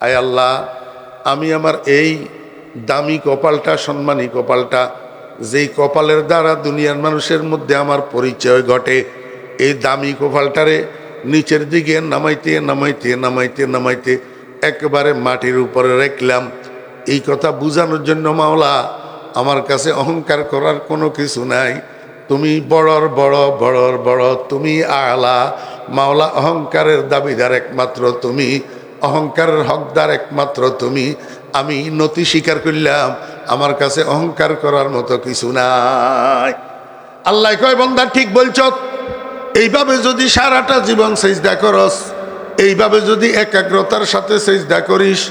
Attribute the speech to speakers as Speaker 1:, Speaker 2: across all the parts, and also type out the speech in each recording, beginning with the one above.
Speaker 1: আয় আল্লাহ, আমি আমার এই দামি কপালটা, সম্মানী কপালটা, যেই কপালের দ্বারা দুনিয়ার মানুষের মধ্যে আমার পরিচয় ঘটে, এই দামি কপালটারে নিচের দিকে নামাইতে নামাইতে নামাইতে নামাইতে একেবারে মাটির উপরে রাখলাম। এই কথা বুঝানোর জন্য মাওলা, আমার কাছে অহংকার করার কোনো কিছু নাই। তুমি বড়র বড়, বড়র বড়, তুমি আলা মাওলা। অহংকারের দাবিদার একমাত্র তুমি, অহংকারের হকদার একমাত্র তুমি। আমি নতি স্বীকার করলাম, আমার কাছে অহংকার করার মতো কিছু নাই। আল্লাহ কয়, বান্দা ঠিক বলছ। এইভাবে যদি সারাটা জীবন সেজদা করস, এইভাবে যদি একাগ্রতার সাথে সেজদা করিস,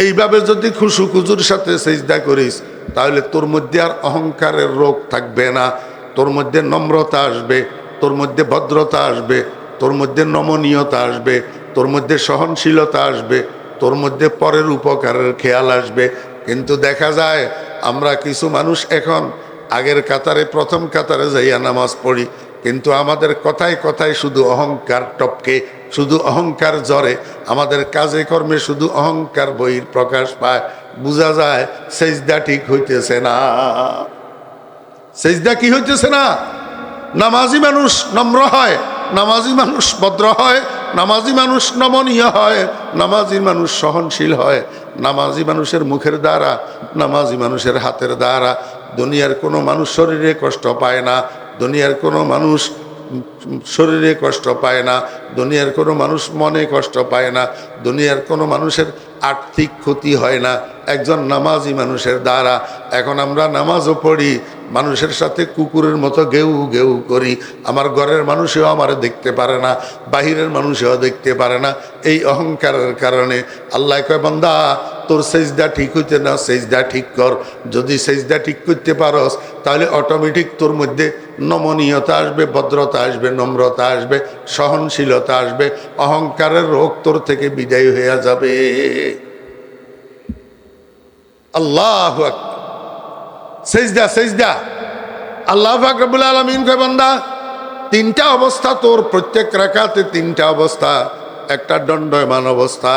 Speaker 1: এইভাবে যদি খুশু খুজুর সাথে সেজদা করিস, তাহলে তোর মধ্যে আর অহংকারের রোগ থাকবে না। তোর মধ্যে নম্রতা আসবে, তোর মধ্যে ভদ্রতা আসবে, তোর মধ্যে নমনীয়তা আসবে, তোর মধ্যে সহনশীলতা আসবে, তোর মধ্যে পরের উপকারের খেয়াল আসবে। কিন্তু দেখা যায় আমরা কিছু মানুষ এখন আগের কাতারে, প্রথম কাতারে যাইয়া নামাজ পড়ি, কিন্তু আমাদের কথায় কথায় শুধু অহংকার টপকে, শুধু অহংকার জ্বরে, আমাদের কাজে কর্মে শুধু অহংকার বহির প্রকাশ পায়। বোঝা যায় সেজদা ঠিক হইতেছে না। সেজদা কি হইতেছে না? নামাজি মানুষ নম্র হয়, নামাজি মানুষ ভদ্র হয়, নামাজি মানুষ নমনীয় হয়, নামাজি মানুষ সহনশীল হয়। নামাজি মানুষের মুখের দ্বারা, নামাজি মানুষের হাতের দ্বারা দুনিয়ার কোনো মানুষ শরীরে কষ্ট পায় না, দুনিয়ার কোনো মানুষ শরীরে কষ্ট পায় না, দুনিয়ার কোনো মানুষ মনে কষ্ট পায় না, দুনিয়ার কোনো মানুষের আর্থিক ক্ষতি হয় না একজন নামাজি মানুষের দ্বারা। এখন আমরা নামাজও পড়ি, মানুষের সাথে কুকুরের মতো গেউ গেউ করি। আমার ঘরের মানুষেও আমার দেখতে পারে না, বাহিরের মানুষেও দেখতে পারে না, এই অহংকারের কারণে। আল্লাহ কয়, বান্দা তোর সেজদা ঠিক হইতে না, সেজদা ঠিক কর। যদি সেজদা ঠিক করতে পারস, তাহলে অটোমেটিক তোর মধ্যে নমনীয়তা আসবে, ভদ্রতা আসবে, নম্রতা আসবে, সহনশীলতা আসবে, অহংকারের রোগ তোর থেকে বিদায় হয়ে যাবে। আল্লাহু আকবার। সেজদা, সেজদা। আল্লাহ পাক রব্বুল আলামিন কয়, বান্দা তিনটা অবস্থা তোর, প্রত্যেক রাকাতে তিনটা অবস্থা। একটা দণ্ডায়মান অবস্থা,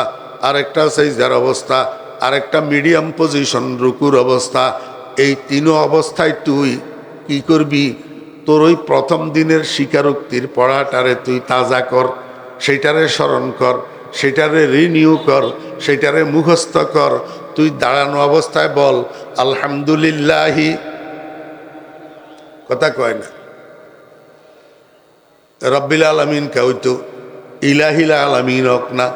Speaker 1: আরেকটা সেজদার অবস্থা, আরেকটা মিডিয়াম পজিশন রুকুর অবস্থা। এই তিন অবস্থায় তুই কি করবি? তোর ওই প্রথম দিনের স্বীকারোক্তির পড়াটারে তুই তাজা কর, সেইটারে স্মরণ কর, সেটারে রিনিউ কর, সেটারে মুখস্থ কর। তুই দাঁড়ানো অবস্থায় বল আলহামদুলিল্লাহি, কথা কয় না, রব্বিল আলামিন কইতো ইলাহিল আলামিন হোক না,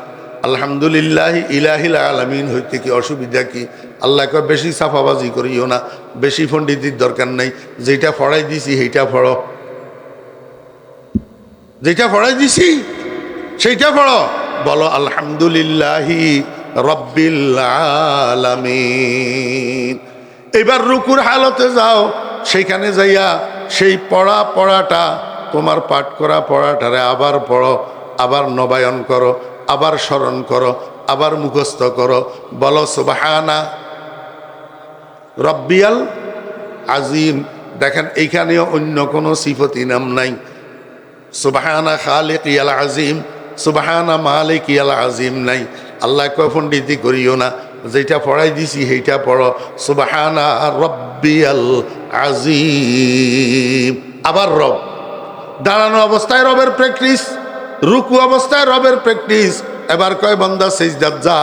Speaker 1: আলহামদুলিল্লাহ ইলাহিল আলামিন হইতে কি অসুবিধা কি? আল্লাহ কয়, বেশি সাফাবাজি করিও না, বেশি পণ্ডিতির দরকার নাই, যেটা পড়াই দিছি সেইটা পড়ো, যেটা পড়াই দিছি সেইটা পড়ো। বলো আলহামদুলিল্লাহি রব্বিল আলামিন। এবার রুকুর হালতে যাও, সেইখানে যাইয়া সেই পড়াটা, তোমার পাঠ করা পড়াটারে আবার পড়ো, আবার নবায়ন করো, আবার স্মরণ করো, আবার মুখস্থ করো। বলো সুবহানা রব্বিয়াল আজিম। দেখেন এইখানেও অন্য কোনো সিফতি নাম নাই। সুবহানা খালিকিয়াল আজিম, সুবহানা মালিকিয়াল আজিম নাই। আল্লাহ কয়, পণ্ডিতি করিও না, যেটা পড়াই দিছি সেইটা পড়ো, সুবহানা রব্বিয়াল আজিম। আবার রব, দাঁড়ানো অবস্থায় রবের প্র্যাকটিস, রুকু অবস্থায় রবের প্র্যাকটিস। এবার কয়, বান্দা সেজদাত যা,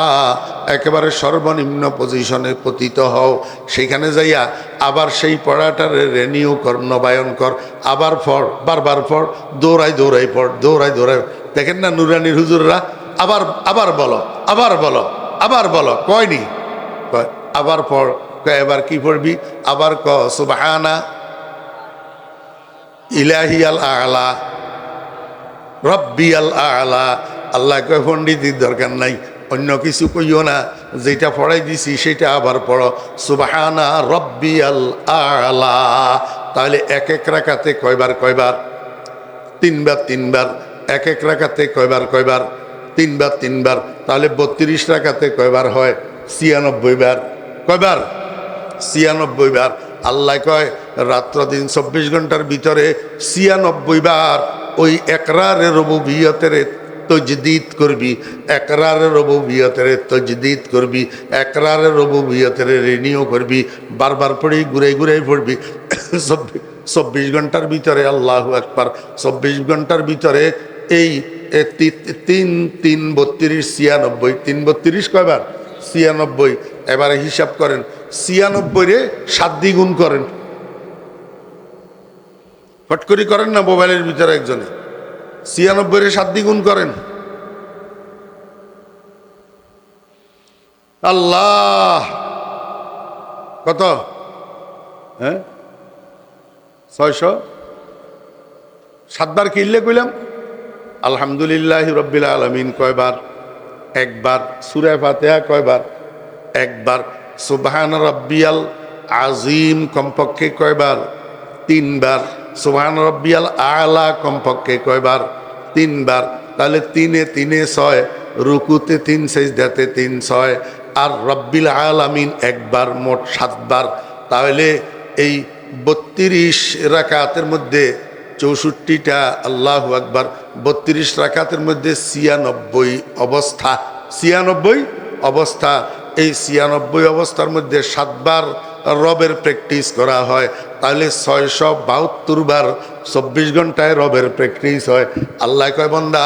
Speaker 1: একেবারে সর্বনিম্ন পজিশনে পতিত হও, সেখানে যাইয়া আবার সেই পড়াটার রেনিউ কর, নবায়ন কর, আবার পড়, বারবার পড়, দৌড়াই দৌড়াই পড়, দৌড়াই দৌড়াই। দেখেন না নুরানির হুজুররা, আবার আবার বলো, আবার বলো, আবার বলো, কয়নি কয় আবার পড়। কয় এবার কি পড়বি? আবার ক সুবহানা ইলাহিয়াল আলা রব্বিয়াল আলা। আল্লাহ কয়, পণ্ডিতির দরকার নাই, অন্য কিছু কইও না, যেটা পড়াই দিছি সেটা আবার পড়ো, সুবহানা রব্বিয়াল আলা। তাহলে এক এক রাকাতে কয়বার কয়বার? তিনবার তিনবার। এক এক রাকাতে কয়বার কয়বার? তিনবার তিনবার। তাহলে 32 রাকাতে কয়বার হয়? 96 বার। কয়বার? 96 বার। আল্লাহ কয়, রাত্র দিন 24 ঘন্টার ভিতরে 96 বার ওই একরারে রুবুবিয়তের তজদিদ করবি, একরারের রুবুবিয়তের তজদিদ করবি, একরারের রুবুবিয়তের রিনিউ করবি, বারবার পড়ি ঘুরাই ঘুরাই পড়বি। 24 ঘন্টার ভিতরে, আল্লাহু আকবার, 24 ঘন্টার ভিতরে এই 3 3 32 96, 3 32 কয়বার? 96। এবারে হিসাব করেন, 96 রে 7 দিয়ে গুণ করেন, ফট করে করেন না মোবাইলের ভিতরে একজনে। 96 রে 7 দিয়ে গুণ করেন। আল্লাহ কত? হ্যাঁ 600। 7 বার কিনলে কইলাম আলহামদুলিল্লাহি রাব্বিল আলামিন কয়বার? একবার। সূরা ফাতিহা কয়বার? একবার। সুবহান রাব্বিয়াল আযীম কমপক্ষে কয়বার? 3 বার। সুবহান রাব্বিয়াল আলা কমপক্ষে কয়বার? 3 বার। তাহলে 3 এ 3 এ 6, রুকুতে 3, সিজদাতে 3, 6, আর রব্বিল আলামিন একবার, মোট 7 বার। তাহলে এই 32 রাকাতের মধ্যে 64টা, আল্লাহু আকবার, 32 রাকাতের মধ্যে 96 অবস্থা। 96 অবস্থা। এই 96 অবস্থার মধ্যে 7 বার রবের প্র্যাকটিস করা হয়। তাহলে 672 বার 24 ঘন্টায় রবের প্র্যাকটিস হয়। আল্লাহ কয় বান্দা,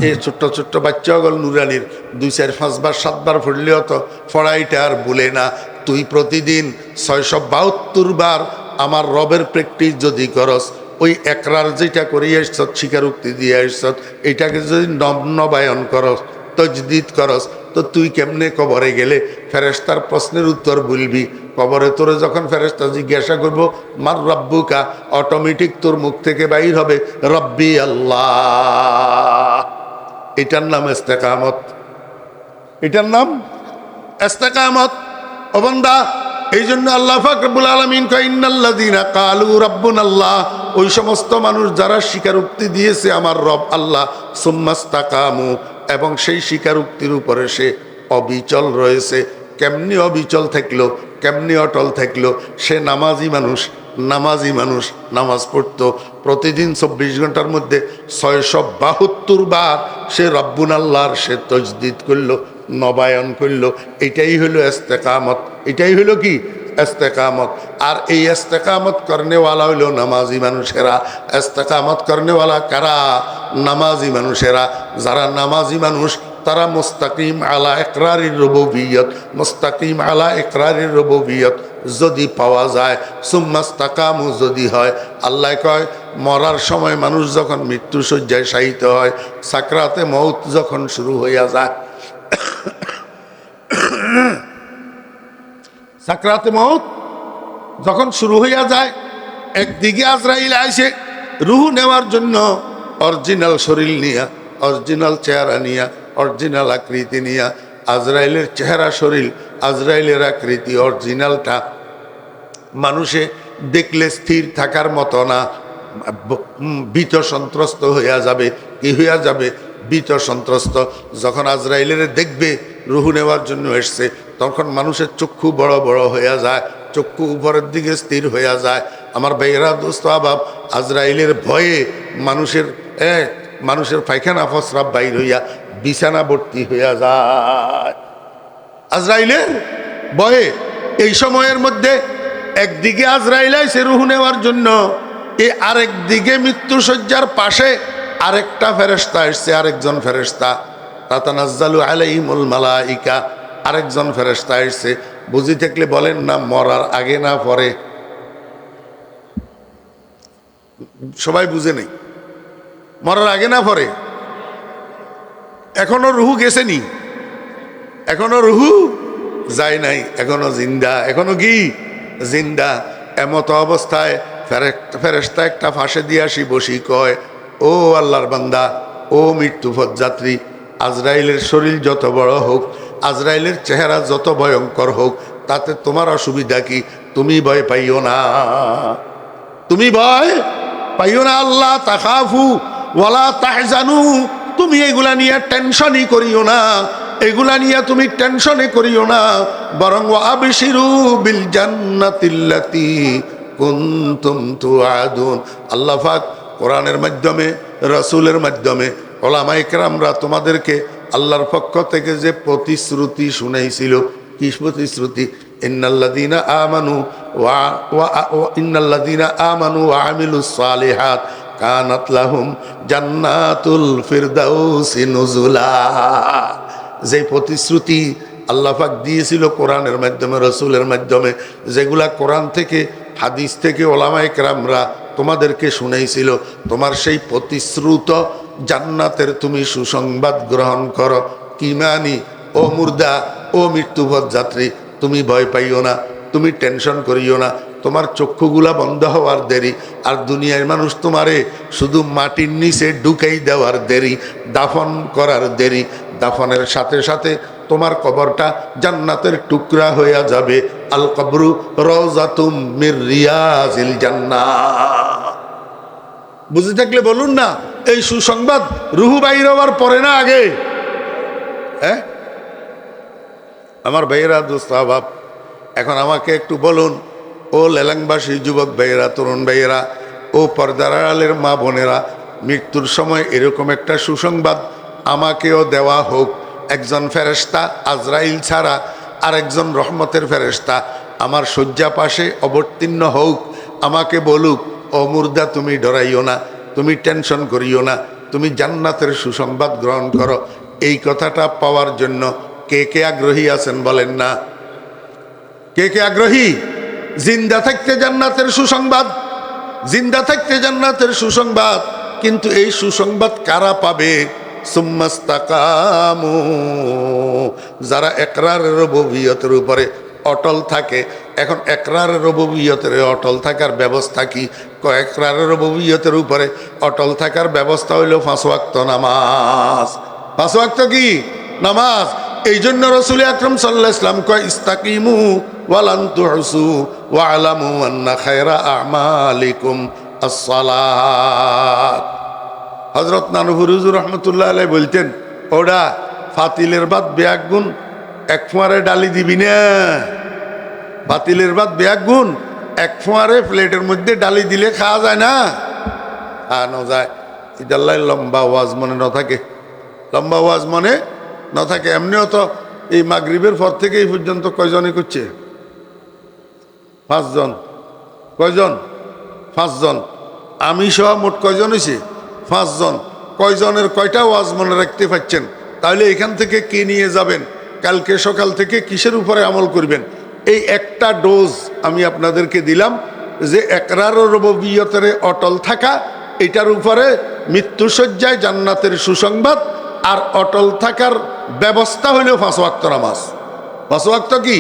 Speaker 1: এই ছোট্ট ছোট্ট বাচ্চাগুল নুরানির 2, 4, 5 বার 7 বার পড়লেও তো পড়াইটা আর ভুলে না। তুই প্রতিদিন 672 বার আমার রবের প্র্যাকটিস যদি করস, ওই একরার যেটা করিয়ে আসছ, স্বীকারোক্তি দিয়ে আসছ, এটাকে যদি নবায়ন করস, তজদিদ করস, তো তুই কেমনে কবরে গেলে ফেরেশতার প্রশ্নের উত্তর বলবি? কবরে তোরে যখন ফেরেশতা জিজ্ঞাসা করব মার রব্বুকা, অটোমেটিক তোর মুখ থেকে বাইর হবে রব্বি আল্লাহ। এটার নাম ইস্তেকামত। এটার নাম ইস্তেকামত। ও বান্দা, এই জন্য আল্লাহ পাক রব্বুল আলামিন কয় ইন্নাল্লাযীনা ক্বালু রাব্বুনাল্লাহ, ওই সমস্ত মানুষ যারা স্বীকারোক্তি দিয়েছে আমার রব আল্লাহ, সুম্মাস্তাকামু, এবং সেই স্বীকারোক্তির উপরে সে অবিচল রয়েছে। কেমনি অবিচল থাকলো, কেমনি অটল থাকলো? সে নামাজি মানুষ, নামাজি মানুষ, নামাজ পড়তো প্রতিদিন 24 ঘন্টার মধ্যে 672 বার সে রব্বুন আল্লাহর সে তজদিদ করলো, নবায়ন করলো। এটাই হলো ইস্তেকামত। এটাই হলো কি? ইস্তেকামত। আর এই ইস্তেকামত করনেওয়ালা হইল নামাজি মানুষেরা। ইস্তেকামত করনেওয়ালা কারা? নামাজি মানুষেরা। যারা নামাজি মানুষ তারা মুস্তাকিম আলা ইকরারির রুবুবিয়ত, মুস্তাকিম আলা ইকরারির রুবুবিয়ত যদি পাওয়া যায়, সুম্মাস্তাকামু যদি হয়। আল্লাহ কয় মরার সময় মানুষ যখন মৃত্যুশয্যায় শায়িত হয়, সাকরাতে মউত যখন শুরু হইয়া যায়, সাকরাতে মউত যখন শুরু হইয়া যায়, একদিকে আজরাইল আইসে রুহ নেওয়ার জন্য, অরিজিনাল শরীর নিয়া, অরিজিনাল চেহারা নিয়া, অরিজিনাল আকৃতি নিয়া। আজরাইলের চেহারা, শরীর, আজরাইলের আকৃতি অরিজিনালটা মানুষে দেখলে স্থির থাকার মতো না, ভীত সন্ত্রস্ত হইয়া যাবে। কি হইয়া যাবে? ভীত সন্ত্রস্ত। যখন আজরাইলের দেখবে রুহু নেওয়ার জন্য এসছে, তখন মানুষের চক্ষু বড় বড় হইয়া যায়, চক্ষু উপরের দিকে স্থির হইয়া যায়। আমার ভাইয়েরা, দোস্ত আবাব, আজরাইলের ভয়ে মানুষের পায়খানা ফসরাব বাইর হইয়া বিছানা ভর্তি হইয়া যায় আজরাইলের ভয়ে। এই সময়ের মধ্যে একদিকে আজরাইল আইছে রুহু নেওয়ার জন্য, আরেক দিকে মৃত্যুশয্যার পাশে আরেকটা ফেরেশতা এসছে, আরেকজন ফেরেশতা, তাতানাজ্জালু আলাইহিমুল মালাইকা, আরেকজন ফেরেশতা এসছে। বুঝি থাকলে বলেন না, মরার আগে না পরে? সবাই বুঝে নেই, মরার আগে না পরে? এখনো রুহু গেছেনি? এখনো রুহু যায় নাই, এখনো জিন্দা। এখনো কি? জিন্দা। এমত অবস্থায় ফেরেশতা একটা ফাঁসে দিয়ে আসি বসি কয়, ও আল্লাহর বান্দা, ও মৃত্যুপথ যাত্রী, আজরাইলের শরীর যত বড় হোক, আজরাইলের চেহারা যত ভয়ঙ্কর হোক, তাতে তোমার অসুবিধা কি? তুমি ভয় পাইও না, তুমি ভয় পাইও না। আল্লাহ তাখাফু ওয়ালা তাহজানু, তুমি এগুলা নিয়ে টেনশনই করিও না, এগুলা নিয়ে তুমি টেনশনে করিও না, বরং আবশিরু বিল জান্নাতিল্লাতী কুনতুম তুআদুন। আল্লাহ পাক কোরআনের মাধ্যমে, রাসূলের মাধ্যমে ওলামায়ে কেরামরা তোমাদেরকে আল্লাহর পক্ষ থেকে যে প্রতিশ্রুতি শুনাইছিল, কি প্রতিশ্রুতি? ইন্নাল্লাযীনা আমানু ওয়া আমিলুস সালিহাত কানাত লাহুম জান্নাতুল ফিরদাউসি নুজুলা। যে প্রতিশ্রুতি আল্লাহ পাক দিয়েছিল কোরআনের মাধ্যমে, রসুলের মাধ্যমে, যেগুলা কোরআন থেকে হাদিস থেকে ওলামায়ে কেরামরা তোমাদেরকে শুনাইছিল, তোমার সেই প্রতিশ্রুত জান্নাতের তুমি সুসংবাদ গ্রহণ করো। কি মানি? ও মুর্দা, ও মৃত্যুপথ যাত্রী, তুমি ভয় পাইও না, তুমি টেনশন করিও না। তোমার চক্ষুগুলা বন্ধ হওয়ার দেরি, আর দুনিয়ার মানুষ তোমারে শুধু মাটির নিচে ঢুকাই দেওয়ার দেরি, দাফন করার দেরি। দাফনের সাথে সাথে তোমার কবরটা জান্নাতের টুকরা হইয়া যাবে। আল কবরু রওজাতুম মির রিয়াজিল জান্নাহ। বুঝে থাকলে বলুন না, এই সুসংবাদ রুহু বাইর হওয়ার পরে না আগে? হ্যাঁ আমার ভাইয়েরা, দোস্ত আহবাব, এখন আমাকে একটু বলুন, ও লেলাংবাসী যুবক ভাইয়েরা, তরুণ ভাইয়েরা, ও পর্দার আড়ালের মা বোনেরা, মৃত্যুর সময় এরকম একটা সুসংবাদ আমাকেও দেওয়া হোক। একজন ফেরেশতা আজরাইল ছাড়া আর একজন রহমতের ফেরেশতা আমার শয্যা পাশে অবতীর্ণ হোক, আমাকে বলুক, ও মুর্দা তুমি ডরাইও না, তুমি টেনশন করিও না, তুমি জান্নাতের সুসংবাদ গ্রহণ করো। এই কথাটা পাওয়ার জন্য কে কে আগ্রহী আছেন বলেন না? কে কে আগ্রহী? জিন্দা থাকতে জান্নাতের সুসংবাদ, জিন্দা থাকতে জান্নাতের সুসংবাদ। কিন্তু এই সুসংবাদ কারা পাবে? সুম্মাস্তাকামু, যারা ইকরারের রুবুবিয়তের উপরে অটল থাকে। এখন ইকরারের রুবুবিয়তের অটল থাকার ব্যবস্থা কি? ইকরারের রুবুবিয়তের উপরে অটল থাকার ব্যবস্থা হইল 5 ওয়াক্ত নামাজ। 5 ওয়াক্ত কি? নামাজ। এই জন্য রাসূল আকরাম সাল্লাল্লাহু আলাইহি ওয়াসাল্লাম কয়, ইস্তাকিমু ওয়ালান তুহসু ওয়া'লামু আন্না খায়রা আমালিকুম আস-সালাত। হযরত নানুপুর হুজুর রাহমাতুল্লাহ আলাইহি বলতেন, ওরা ফাতিলের ভাত বেয়াক গুণ, এক ফোঁয়ারে ডালি দিবি না। ফাতিলের ভাত বেয়াক গুণ, এক ফোঁয়ারে প্লেটের মধ্যে ডালি দিলে খাওয়া যায় না? খাওয়ানো যায়। ইদাল্লাই লম্বা ওয়াজ মনে না থাকে, লম্বা ওয়াজ মনে না থাকে। এমনিও তো এই মাগরিবের পর থেকে এই পর্যন্ত কয়জনই করছে? 5 জন। কয়জন? 5 জন। আমি সহ মোট কয়জন হয়েছে? 5 জন। কয়জনের কয়টা ওয়াজ মনে রাখতে পারছেন? তাহলে এখান থেকে কি নিয়ে যাবেন? কালকে সকাল থেকে কিসের উপরে আমল করবেন? এই একটা ডোজ আমি আপনাদেরকে দিলাম, যে ইকরার রুবুবিয়তের অটল থাকা, এটার উপরে মৃত্যুসজ্জায় জান্নাতের সুসংবাদ, আর অটল থাকার ব্যবস্থা হইল 5 ওয়াক্ত নামাজ। 5 ওয়াক্ত কি?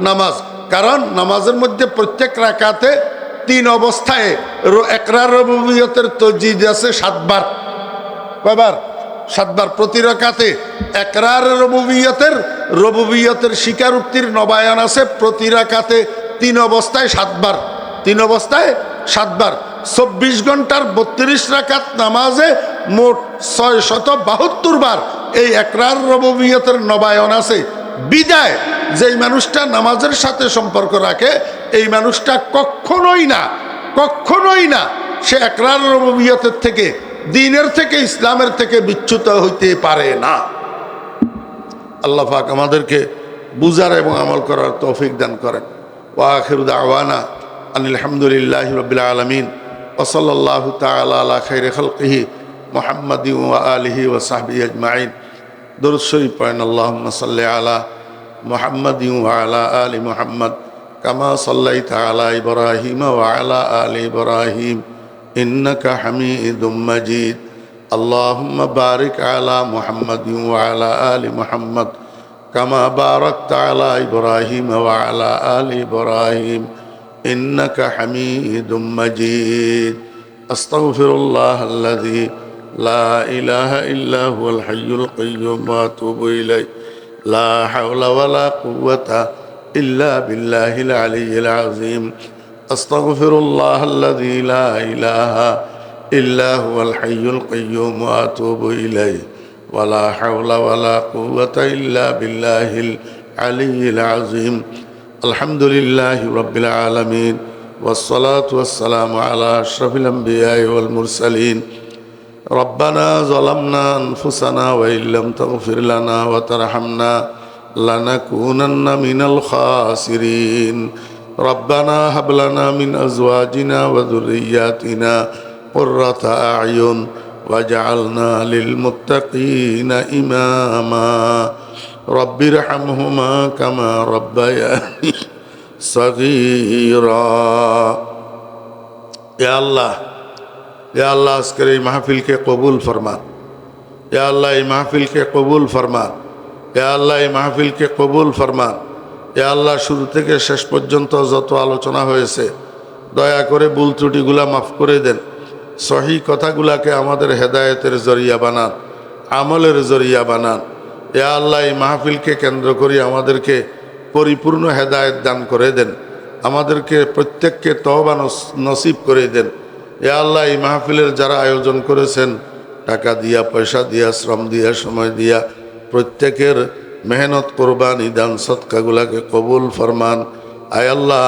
Speaker 1: নামাজ। কারণ নামাজের মধ্যে প্রত্যেক রাকাতে 3 অবস্থায় ইকরার রুবুবিয়তের তাজদীদ আছে 7 বার। কয়বার? 7 বার। প্রতি রাকাতে ইকরার রুবুবিয়তের স্বীকারোক্তির নবায়ন আছে প্রতি রাকাতে 3 অবস্থায় 7 বার। 3 অবস্থায় 7 বার। 24 ঘন্টার 32 রাকাত নামাজে মোট 672 বার এই ইকরার রুবুবিয়তের নবায়ন আছে। বিদায় যেই মানুষটা নামাজের সাথে সম্পর্ক রাখে, এই মানুষটা কখনোই না সে ইকরার রুবুবিয়তের থেকে, দ্বীনের থেকে, ইসলামের থেকে বিচ্যুত হইতে পারে না। আল্লাহ পাক আমাদেরকে বুঝার এবং আমল করার তৌফিক দান করেন। ওয়া আখিরু দাওয়ানা আনিল হামদুলিল্লাহি রাব্বিল আলামিন ওয়া সাল্লাল্লাহু তাআলা আলা খাইরি খালকিহি মুহাম্মাদিন ওয়া আলিহি ওয়া সাহবিহি আজমাইন। দরুদ শরীফ পড়েন। আল্লাহুম্মা সাল্লি আলা মুহাম্মাদিন ওয়া আলা আলি মুহাম্মাদ কামা সাল্লাইতা আলা ইব্রাহিম ওয়া আলা আলি ইব্রাহিম ইন্নাকা হামিদুম মাজিদ। আল্লাহুম্মা বারিক আলা মুহাম্মাদিন ওয়া আলা আলি মুহাম্মাদ কামা বারাকতা আলা ইব্রাহিম ওয়া আলা আলি ইব্রাহিম ইন্নাকা হামিদুম মাজিদ। আস্তাগফিরুল্লাহাল্লাযী লা ইলাহা ইল্লা হুয়াল হাইয়ুল কাইয়্যুম ওয়া আতুবু ইলাইহি। লা হাওলা ওয়ালা কুওয়াতা ইল্লা বিল্লাহিল আলিয়্যিল আযীম। আস্তাগফিরুল্লাহাল্লাযী লা ইলাহা ইল্লা হুয়াল হাইয়ুল কাইয়্যুম ওয়া আতুবু ইলাইহি। ওয়া লা হাওলা ওয়ালা কুওয়াতা ইল্লা বিল্লাহিল আলিয়্যিল আযীম। আলহামদুলিল্লাহি রাব্বিল আলামিন ওয়াস সালাতু ওয়াস সালামু আলা আশরাফিল আমবিয়াই ওয়াল মুরসালিন ربنا ظلمنا أنفسنا وإن لم تغفر لنا وترحمنا لنكونن من الخاسرين ربنا هب لنا من أزواجنا وذرياتنا قرة أعين واجعلنا للمتقين إماما رب ارحمهما كما ربياني صغيرا يا الله या अल्लाह अस्कर महफिल के कबूल फरमा या अल्लाह महफिल के कबूल फरमा या अल्लाह महफिल के कबूल फरमा या अल्लाह शुरू থেকে শেষ পর্যন্ত যত আলোচনা হয়েছে দয়া করে ভুল ত্রুটিগুলা মাফ করে দেন সহি কথাগুলাকে আমাদের হেদায়েতের জরিয়া বানান আমলের জরিয়া বানান ইয়া আল্লাহ এই মাহফিলকে কেন্দ্র করে আমাদেরকে পরিপূর্ণ হেদায়েত দান করে দেন আমাদেরকে প্রত্যেককে তওবা নসিব করে দেন ইয়া আল্লাহ এই মাহফিলের যারা আয়োজন করেছেন টাকা দিয়া পয়সা দিয়া শ্রম দিয়া সময় দিয়া প্রত্যেকের মেহনত কোরবানি দান সদকাগুলাকে কবুল ফরমান আয় আল্লাহ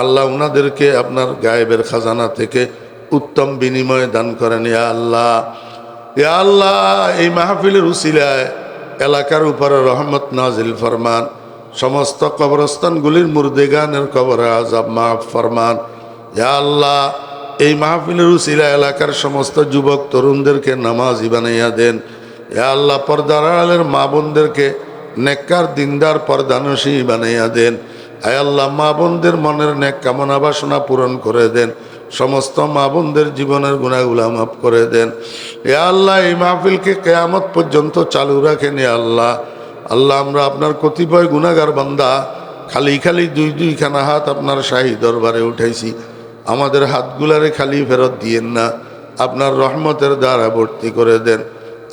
Speaker 1: আল্লাহ ওনাদেরকে আপনার গায়েবের খাজানা থেকে উত্তম বিনিময় দান করেন ইয়া আল্লাহ এই মাহফিলের উসিলায় এলাকার উপরে রহমত নাজিল ফরমান সমস্ত কবরস্থানগুলির মুর্দেগানের কবরে আযাব মাফ ফরমান ইয়া আল্লাহ এই মাহফিলের উসিলা এলাকার সমস্ত যুবক তরুণদেরকে নামাজি বানাইয়া দেন ইয়া আল্লাহ পর্দার আড়ালের মা বোনদেরকে নেককার দিনদার পর্দানসী বানাইয়া দেন আয় আল্লাহ মা বোনদের মনের নেক কামনা বাসনা পূরণ করে দেন সমস্ত মা বোনদের জীবনের গুনাহগুলা মাফ করে দেন ইয়া আল্লাহ এই মাহফিলকে কিয়ামত পর্যন্ত চালু রাখেন ইয়া আল্লাহ আল্লাহ আমরা আপনার কতিপয় গুনাহগার বান্দা খালি খালি দুইখানা হাত আপনার শাহী দরবারে উঠাইছি আমাদের হাতগুলারে খালি ফেরত দিয়েন না আপনার রহমতের দ্বারা ভর্তি করে দেন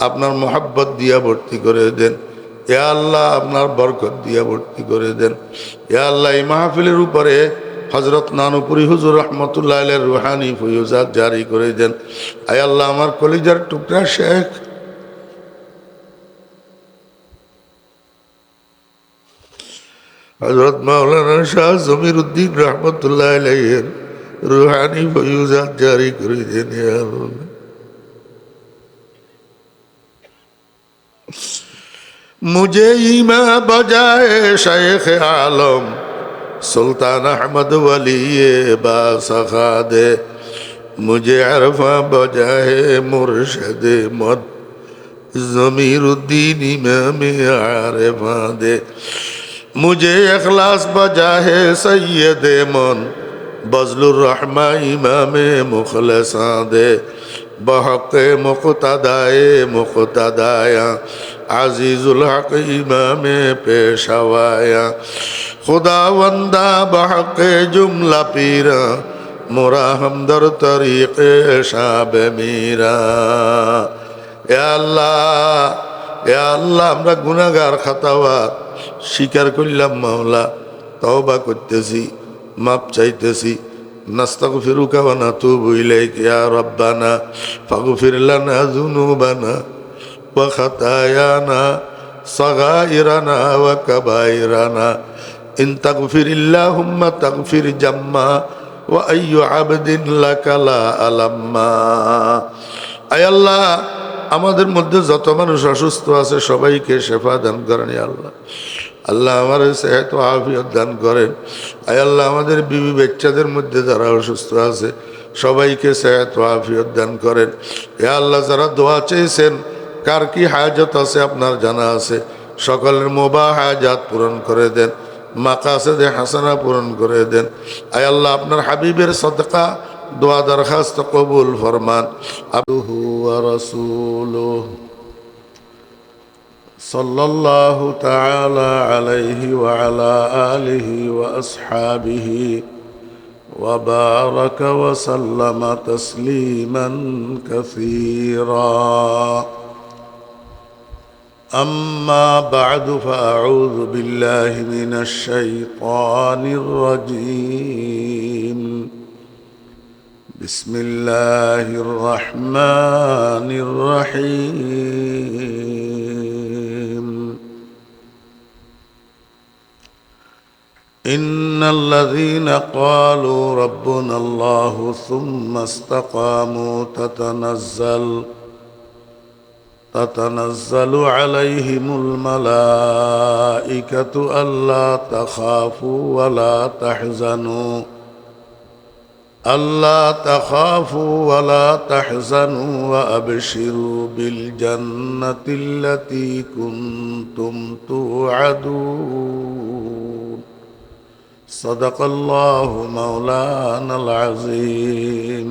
Speaker 1: আপনার মোহাব্বত দিয়া ভর্তি করে দেন ইয়া আল্লাহ আপনার বরকত দিয়া ভর্তি করে দেন ইয়া আল্লাহ এই মাহফিলের উপরে হযরত নানুপুরি হুজুর রহমতুল্লাহ আলাইহির রুহানি ফয়ুজাত জারি করে দেন আয় আল্লাহ আমার কলিজার টুকরা শেখ হযরত মাওলানা শাহ জমিরউদ্দিন রহমতুল্লাহ আলাইহির रूहानी फयूजात जारी कर देने मुझे ईमा बजाए शेख आलम सुल्तान अहमद वली बासखा दे मुझे अरफा बजाए मुर्शद मद ज़मीरुद्दीन इमाम आरिफा दे मुझे इखलास बजाए सैयद मन बज़लुर रहमा इमामे मुखलसा दे बहक़े मुक़तदाया अज़ीज़ुल हक़ इमामे पेशवाया खुदावंदा बहक़े जुमला पीरा मोरा हमदर तरीक़े शाब मीरा या अल्लाह আমরা গুনাহগার খাতাওয়াত স্বীকার করলাম মাওলা তওবা করতেছি माप चाहतेसी नस्तगफिरुका व नतूबु इलैक या रब्बाना फगफिर लना ज़ुनूबना व खतायाना सगाइरना व कबाइरना इन तगफिरिल्लाहुम्मा तगफिर जम्मा व अय्यु अब्दिन लाका ला अलम्मा आय अल्लाह আমাদের মধ্যে যত মানুষ অসুস্থ আছে সবাইকে শেফা দান করেন ইয়া আল্লাহ আল্লাহ আমার সেহত আফিয়ত দান করেন আয় আল্লাহ আমাদের বিবি বাচ্চাদের মধ্যে যারা অসুস্থ আছে সবাইকে সেহত আফিয়ত দান করেন ইয়া আল্লাহ যারা দোয়া চেয়েছেন কার কি হাজত আছে আপনার জানা আছে সকলের মুবাহ হাজাত পূরণ করে দেন মাকাসিদে হাসানা পূরণ করে দেন আয় আল্লাহ আপনার হাবিবের সদকা দোয়া দরখাস্ত কবুল ফরমান আবদুহু ওয়া রাসূলুহু सल्लल्लाहु ताला अलैहि व अला आलिहि व अस्हाबिहि व बारक व सल्लम तस्लीमन कसीरा अम्मा बअदु फअऊज़ु बिल्लाहि मिनश शैतानिर रजीम बिस्मिल्लाहिर रहमानिर रहीम إن الذين قالوا ربنا الله ثم استقاموا تتنزل عليهم الملائكة ألا تخافوا ولا تحزنوا وأبشروا بالجنة التي كنتم توعدون صدق الله مولانا العظيم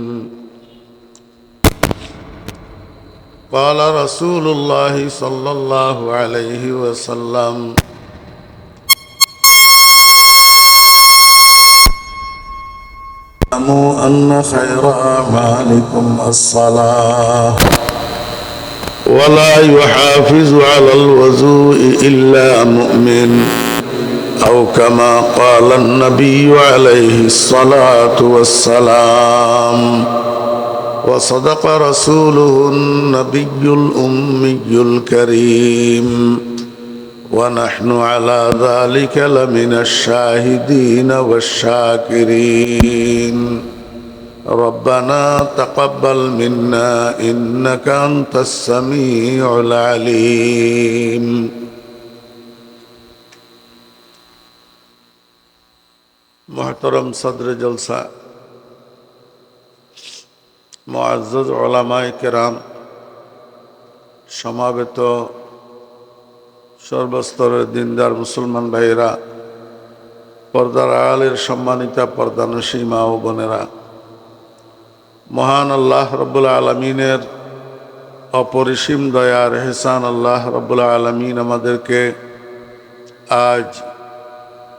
Speaker 1: قال رسول الله صلى الله عليه وسلم اعلموا أن خير أعمالكم الصلاة ولا يحافظ على الوضوء إلا مؤمن أو كما قال النبي عليه الصلاة والسلام وصدق رسوله النبي الأمي الكريم ونحن على ذلك لمن الشاهدين والشاكرين ربنا تقبل منا إنك أنت السميع العليم محترم صدر جلسہ মুআজ্জাজ উলামায়ে কেরাম সমাবেত সর্বস্তরের দিনদার মুসলমান ভাইয়েরা পর্দার আড়ালের সম্মানিতা পর্দানশী মা ও বোনেরা মহান আল্লাহ রব্বুল আলামিনের অপরিসীম দয়ার এহসান আল্লাহ রব্বুল আলামিন আমাদেরকে আজ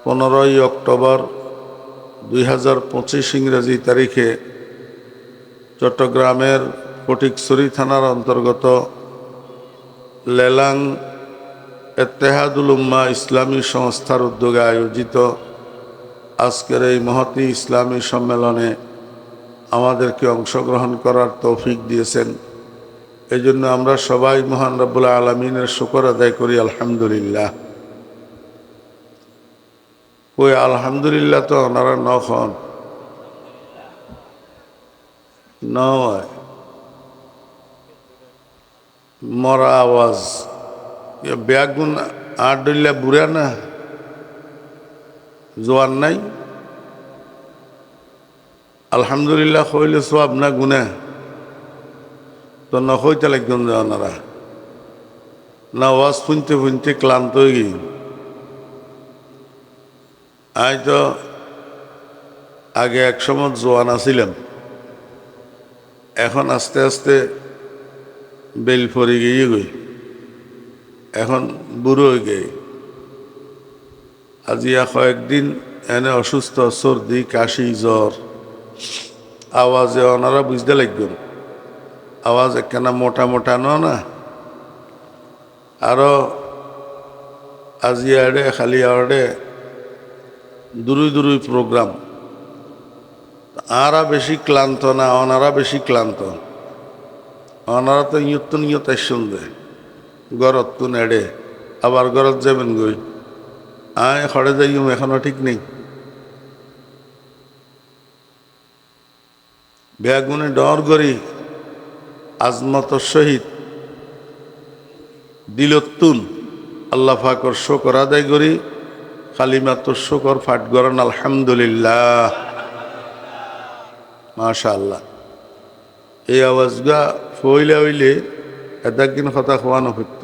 Speaker 1: 15ই অক্টোবর 2025 ইংরেজি তারিখে চট্টগ্রামের ফটিকছড়ি থানার অন্তর্গত লেলাং ইত্তেহাদুল উম্মাহ ইসলামী সংস্থার উদ্যোগে আয়োজিত আজকের এই মহতী ইসলামী সম্মেলনে আমাদেরকে অংশগ্রহণ করার তৌফিক দিয়েছেন। এই জন্য আমরা সবাই মহান রব্বুল আলামিনের শুকর আদায় করি আলহামদুলিল্লাহ। ওই আলহামদুলিল্লাহ তো ওনারা নখন নয় মরা আওয়াজ ব্যাগুন আর ডইলা বুড়া না জোয়ান নাই আলহামদুলিল্লাহ কইলে সব না গুনা তো নকইতে লাগবেন যে ওনারা না আওয়াজ শুনতে শুনতে ক্লান্ত হয়ে গেই। আজ তো আগে এক সময় জোয়ান আছিলাম, এখন আস্তে আস্তে বেল পরে গিয়ে গই, এখন বুড়ো হয়ে গে। আজিয়া কয়েকদিন এনে অসুস্থ, সর্দি কাশি জ্বর, আওয়াজে ওনারা বুঝতে লাগবেন আওয়াজ একখানা মোটা মোটা না আরো আজিয়া আড়ে খালি আড়ে দূরই দূরই প্রোগ্রাম। আরা বেশি ক্লান্ত না, ওনারা বেশি ক্লান্ত। ওনারা তো ইয়ত শুনবে গরত তো নেড়ে আবার গরত যাবেন গই, আয় খড়ে যাইম এখনো ঠিক নেই। বেগুনে ডর করি আজমত সহিত দিলতুন আল্লাহ ফাকর শকর আদায় করি, কালিমাত শকর ফাট করেন আলহামদুলিল্লাহ মাশাআল্লাহ। এই আওয়াজগা ফইলে হইলে এদাকিন কথা খোয়ানো হইত।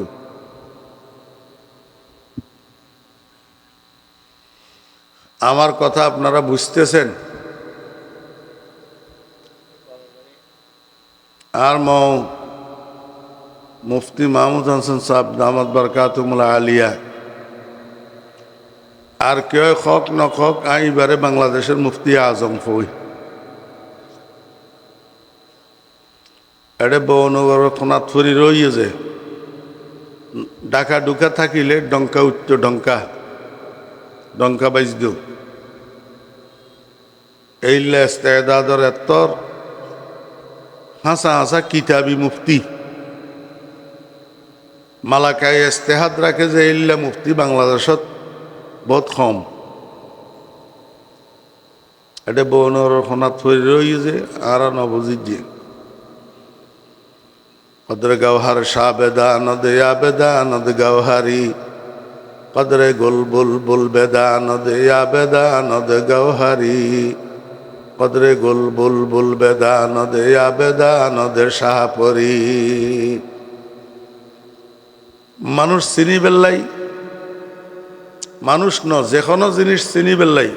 Speaker 1: আমার কথা আপনারা বুঝতেছেন? আর মুফতি মাহমুদ হাসান সাহেব দামাত বরকাতুহুল আলিয়া আর কেউ খক নখক এইবারে বাংলাদেশের মুফতি আজম ফই এডে বনগর থানাত ফুরি রইয়ে যে ডাকা ডুকা থাকিলে ডঙ্কা উঠত, ডঙ্কা বাইজ দিও এইলে ইস্তেদাদর এত্তর হাসা হাসা কিতাবি মুফতি মালাকায় ইস্তেহাদ রাখে যে এইল্লা মুফতি বাংলাদেশত বহুত কম। এটা বউনর খনাত ফরি রইছে আর নবজিৎ জি কদরে গওহার শাহ বেদা নদে আবেদা নদ গওহারি কদরে গোল বুলবুল বেদা নদে আবেদা নদ গওহারি কদরে গোল বুলবুল বেদা নদে আবেদা নদে শাহপরি। মানুষ চিনি বেল্লাই মানুষ ন যে কোনো জিনিস চিনি বেল্লাই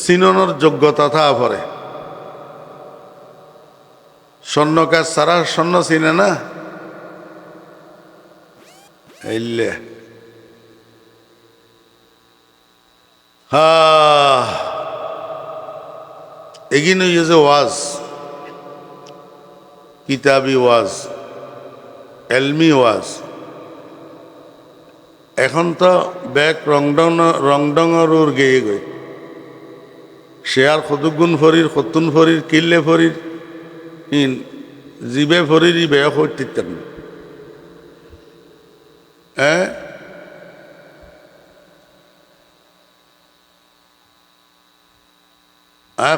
Speaker 1: চিননের যোগ্যতা থা পরে। স্বর্ণ কাজ সারা স্বর্ণ চিনে না এইলে এগিন যে ওয়াজ কিতাবি ওয়াজ এলমি ওয়াজ এখন তো ব্যাগ রংডঙর ওর গেয়ে গই সে আর কতগুণ ফরির কতুন ফরির কিল্লে ফরির জিবে ফরির ই বেয়া করতেন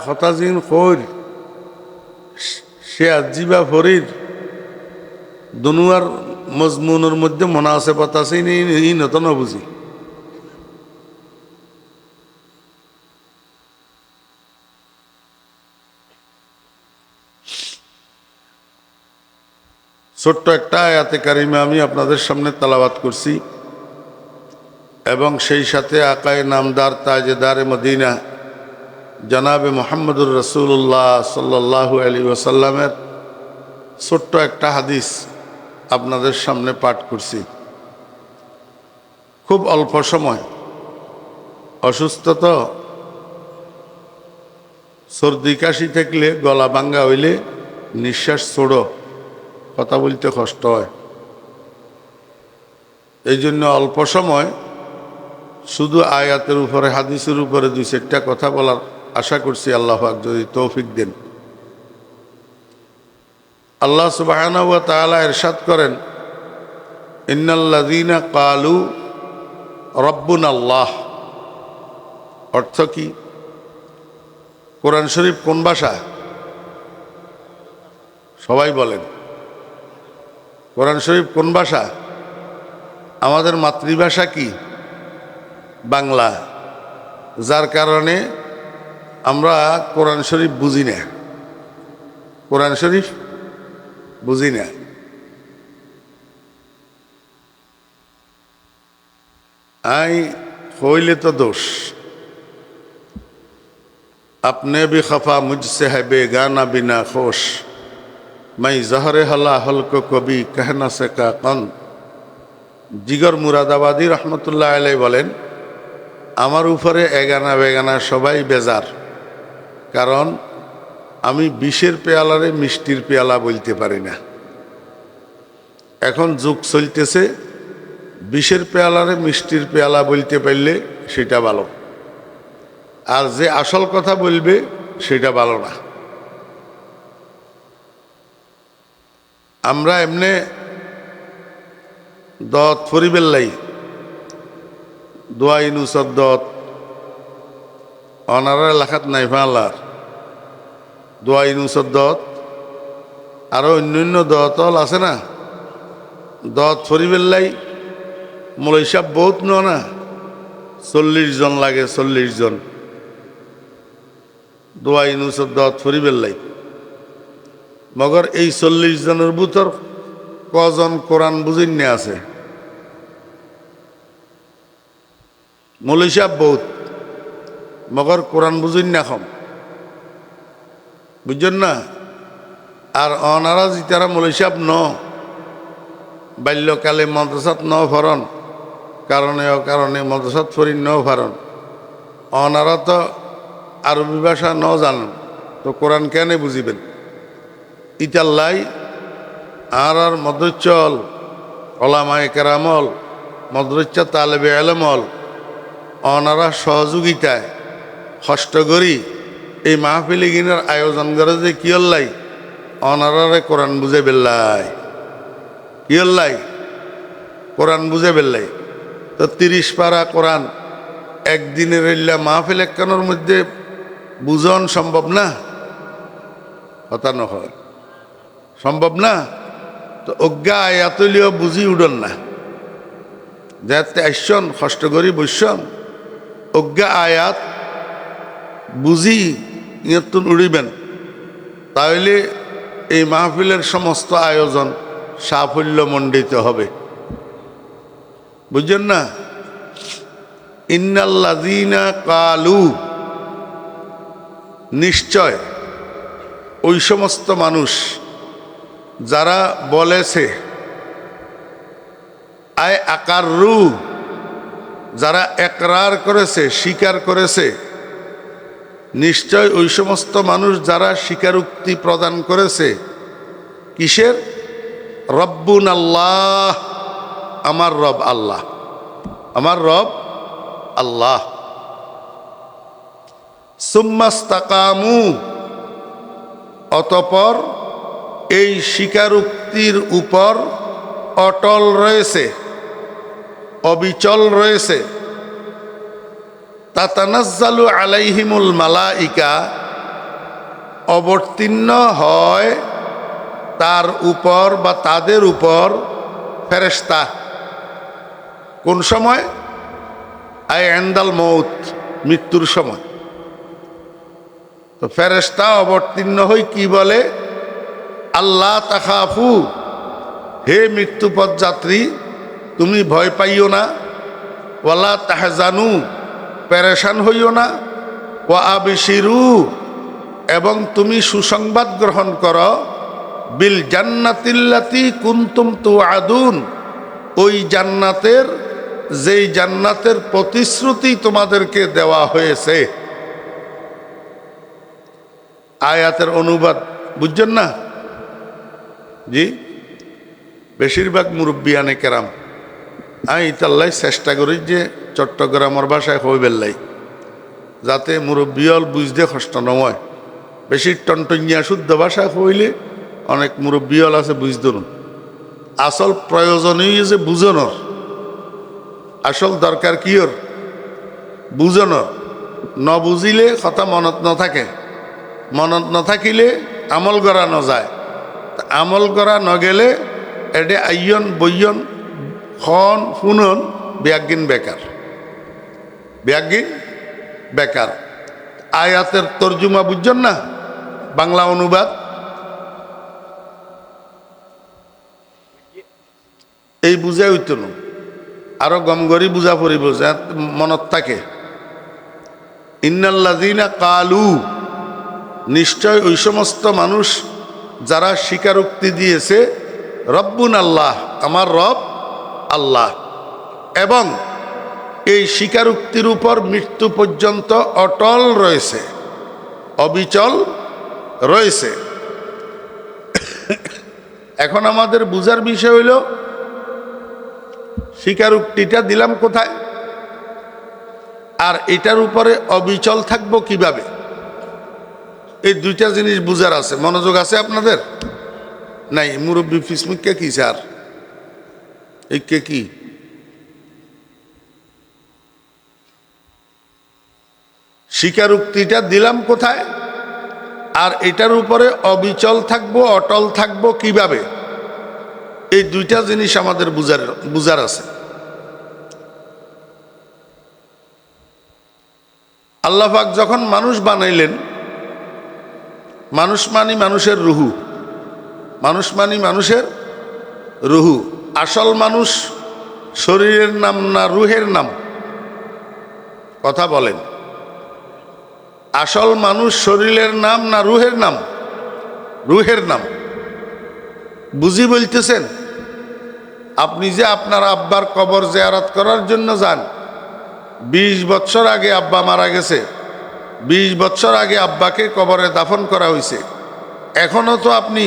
Speaker 1: কথা জিন কইর সে আজিবা ফরির দুনুয়ার মজমুনের মধ্যে মুনাসেবত আছে ই নতুন বুঝি। ছোট্ট একটা আয়াতে কারিমা আমি আপনাদের সামনে তেলাওয়াত করছি এবং সেই সাথে আকায়ে নামদার তাজেদারে মদিনা জনাবে মুহাম্মদুর রাসূলুল্লাহ সাল্লাল্লাহু আলাইহি ওয়াসাল্লামের ছোট্ট একটা হাদিস আপনাদের সামনে পাঠ করছি। খুব অল্প সময় অসুস্থ তো সর্দি কাশি থাকলে গলা ভাঙ্গা হইলে নিঃশ্বাস ছোড়ো কথা বলতে কষ্ট হয়। এই জন্য অল্প সময় শুধু আয়াতের উপরে হাদিসের উপরে দুই চারটা কথা বলার আশা করছি আল্লাহ পাক যদি তৌফিক দেন। আল্লাহ সুবহানাহু ওয়া তাআলা ইরশাদ করেন ইন্নাল্লাযীনা ক্বালু রাব্বুনাল্লাহ। অর্থ কি? কোরআন শরীফ কোন ভাষা? সবাই বলেন কোরআন শরীফ কোন ভাষা? আমাদের মাতৃভাষা কি? বাংলা। যার কারণে আমরা কোরআন শরীফ বুঝি না, কোরআন শরীফ বুঝি না। আই হইলে তো দোষ, আপনে भी खफा मुझसे है बेगाना बिना खोश मैं जहर हला हल को कभी कह न सका कन। জিগর মুরাদাবাদী রহমতুল্লাহ আলাইহি বলেন আমার উপরে এগানা বেগানা সবাই বেজার, কারণ আমি বিষের পেয়ালারে মিষ্টির পেয়ালা বলতে পারি না। এখন যুগ চলতেছে বিষের পেয়ালারে মিষ্টির পেয়ালা বলতে পারলে সেটা ভালো, আর যে আসল কথা বলবে সেটা ভালো না। আমরা এমনি দত ফরিবেল্লাই দোয়া ইনুসর দত অনারা লেখাত নাই ফালার দোয়া ইনুসর দত আরো অন্যান্য দতল আছে না, দত ফরিবেল্লাই মৌলাই সাহেব বহুত না 40 জন লাগে, 40 জন দোয়া ইনুসর দত ফরিবেল্লাই। মগর এই 40 জনের ভিতর কজন কোরআন বুঝিন আছে? মৌলাই সাহেব বহুত, মগর কোরআন বুঝিন না কম, বুঝছেন না? আর অনারা যেতারা মৌলাই সাহেব বাল্যকালে মদ্রাসাত ফরন কারণে অকারণে মদ্রাসাত ফরি ফরন, অনারা তো আরবি ভাষা জানেন, তো কোরআন কেন বুঝিবেন? ইতাল্লাই আর মদ্রচল ওলামায়ে কেরামল মদ্রচ্চা তালেবে এলমল অনারা সহযোগিতায় কষ্ট করি এই মাহফিলি গিনার আয়োজন করে যে কিয়ল্লাই অনারারে কোরআন বুঝে বেল্লাই, কিয়ল্লাই কোরআন বুঝে বেল্লাই। তো 30 পারা কোরআন একদিনের মাহফিল একখানোর মধ্যে বুঝন সম্ভব না, কথা নহয় সম্ভব না। তো অজ্ঞা আয়াতলিও বুঝি উডন না, যাতে আসছন কষ্ট করি বসছন অজ্ঞা আয়াত বুঝি ইয়তুন উড়িবেন, তাহলে এই মাহফিলের সমস্ত আয়োজন সাফল্যমণ্ডিত হবে। বুঝছেন না? ইন্নাল্লাযীনা কালু, নিশ্চয় ওই সমস্ত মানুষ যারা বলেছে, আয় আকাররু, যারা একরার করেছে, স্বীকার করেছে, নিশ্চয় ওই সমস্ত মানুষ যারা স্বীকারোক্তি প্রদান করেছে কিসের? রব্বুন আল্লাহ, আমার রব আল্লাহ, আমার রব আল্লাহ। সুম্মাস্তাকামু, অতঃপর এই স্বীকারোক্তির উপর অটল রয়েছে, অবিচল রয়েছে। তাতানাজ্জালু আলাইহিমুল মালাইকা, অবতীর্ণ হয় তার উপর বা তাদের উপর ফেরেশতা। কোন সময়? আয় ইনদাল মউত, মৃত্যুর সময়। তো ফেরেশতা অবতীর্ণ হই কি বলে? আল্লাহ তাখাফু, হে মৃত্যুপথ যাত্রী তুমি ভয় পাইও না, ওয়ালা তাহজানু, পেরেশান হইও না, ওয়া আবশিরু, এবং তুমি সুসংবাদ গ্রহণ করো, বিল জান্নাতিল্লাতি কুনতুম তুআদুন, ওই জান্নাতের, যেই জান্নাতের প্রতিশ্রুতি তোমাদেরকে দেওয়া হয়েছে। আয়াতের অনুবাদ বুঝছেন না? জি, বেশিরভাগ মুরব্বিয়ানে কেরাম, আমি ইতাল্লাই চেষ্টা করি যে চট্টগ্রামের ভাষায় হইবেল্লাই, যাতে মুরব্বিয়ল বুঝতে কষ্ট নয়। বেশি টনটনিয়া শুদ্ধ ভাষা হইলে অনেক মুরব্বিয়ল আছে বুঝত না। আসল প্রয়োজনীয় যে বুঝনর, আসল দরকার কি ওর বুঝনর। ন বুঝিলে কথা মনত নথাকে, মনত নথাকিলে আমল করা নযায়, আমল করা নগেলে এডে আইয়ন বইয়ন খন ফুনন ব্যাগিন বেকার, ব্যাগিন বেকার। আয়াতের তর্জুমা বুঝছেন না? বাংলা অনুবাদ এই বুঝাই হইত না, আরো গমগরি বুঝা পড়িব যা মনত থাকে। ইন্নাল্লাযীনা কালু, নিশ্চয় ওই সমস্ত মানুষ যারা স্বীকারোক্তি দিয়েছে, রব্বুন আল্লাহ, আমার রব আল্লাহ, এবং এই স্বীকারোক্তির উপর মৃত্যু পর্যন্ত অটল রয়েছে, অবিচল রয়েছে। এখন আমাদের বুঝার বিষয় হইল স্বীকারোক্তিটা দিলাম কোথায়, আর এটার উপরে অবিচল থাকবো কিভাবে। এই দুইটা জিনিস বুঝার আছে। মনোযোগ আছে আপনাদের? নাই? মুরব্বী ফিসমুখকে কি স্যার, এই কে কি? স্বীকারোক্তিটা দিলাম কোথায়, আর এটার উপরে অবিচল থাকবো, অটল থাকবো কিভাবে, এই দুইটা জিনিস আমাদের বুঝার আছে। আল্লাহ পাক যখন মানুষ বানাইলেন, মানুষ মানি মানুষের রুহু, মানুষ মানি মানুষের রুহু। আসল মানুষ শরীরের নাম না রুহের নাম? কথা বলেন। আসল মানুষ শরীরের নাম না রুহের নাম? রুহের নাম। বুঝি বলতেছেন? আপনি যে আপনার আব্বার কবর জিয়ারত করার জন্য যান, 20 বছর আগে আব্বা মারা গেছে, 20 বছর আগে আব্বাকে কবরে দাফন করা হয়েছে, এখনো তো আপনি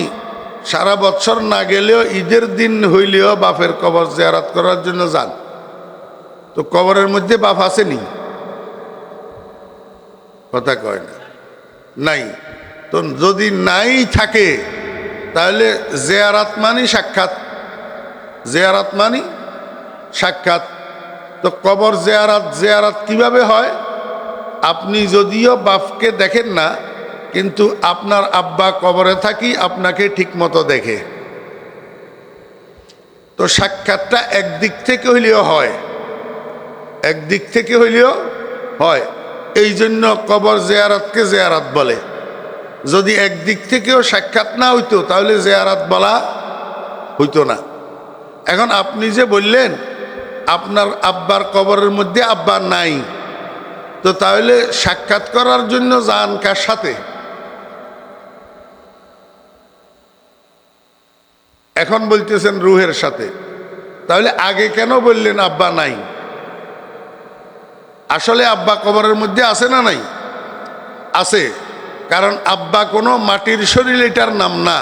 Speaker 1: সারা বছর না গেলেও ঈদের দিন হইলেও বাপের কবর জিয়ারত করার জন্য যান। তো কবরের মধ্যে বাপ আসেনি? কথা কয় না, নাই। তো যদি নাই থাকে তাহলে জিয়ারত মানি সাক্ষাৎ, জিয়ারত মানি সাক্ষাৎ। তো কবর জিয়ারত কিভাবে হয়? আপনি যদিও বাপকে দেখেন না, কিন্তু আপনার আব্বা কবরে থাকি আপনাকে ঠিকমতো দেখে। তো সাক্ষাৎটা একদিক থেকে হইলেও হয়, একদিক থেকে হইলেও হয়। এই জন্য কবর জিয়ারতকে জিয়ারত বলে। যদি একদিক থেকেও সাক্ষাৎ না হইতো তাহলে জিয়ারত বলা হইতো না। এখন আপনি যে বললেন আপনার আব্বার কবরের মধ্যে আব্বা নাই, তো তাহলে সাক্ষাৎ করার জন্য যান কার সাথে? এখন বলতেছেন রুহের সাথে, তাহলে আগে কেন বললেন আব্বা নাই? আসলে আব্বা কবরের মধ্যে আছে না নাই? আছে। কারণ আব্বা কোনো মাটির শরীর এটার নাম না,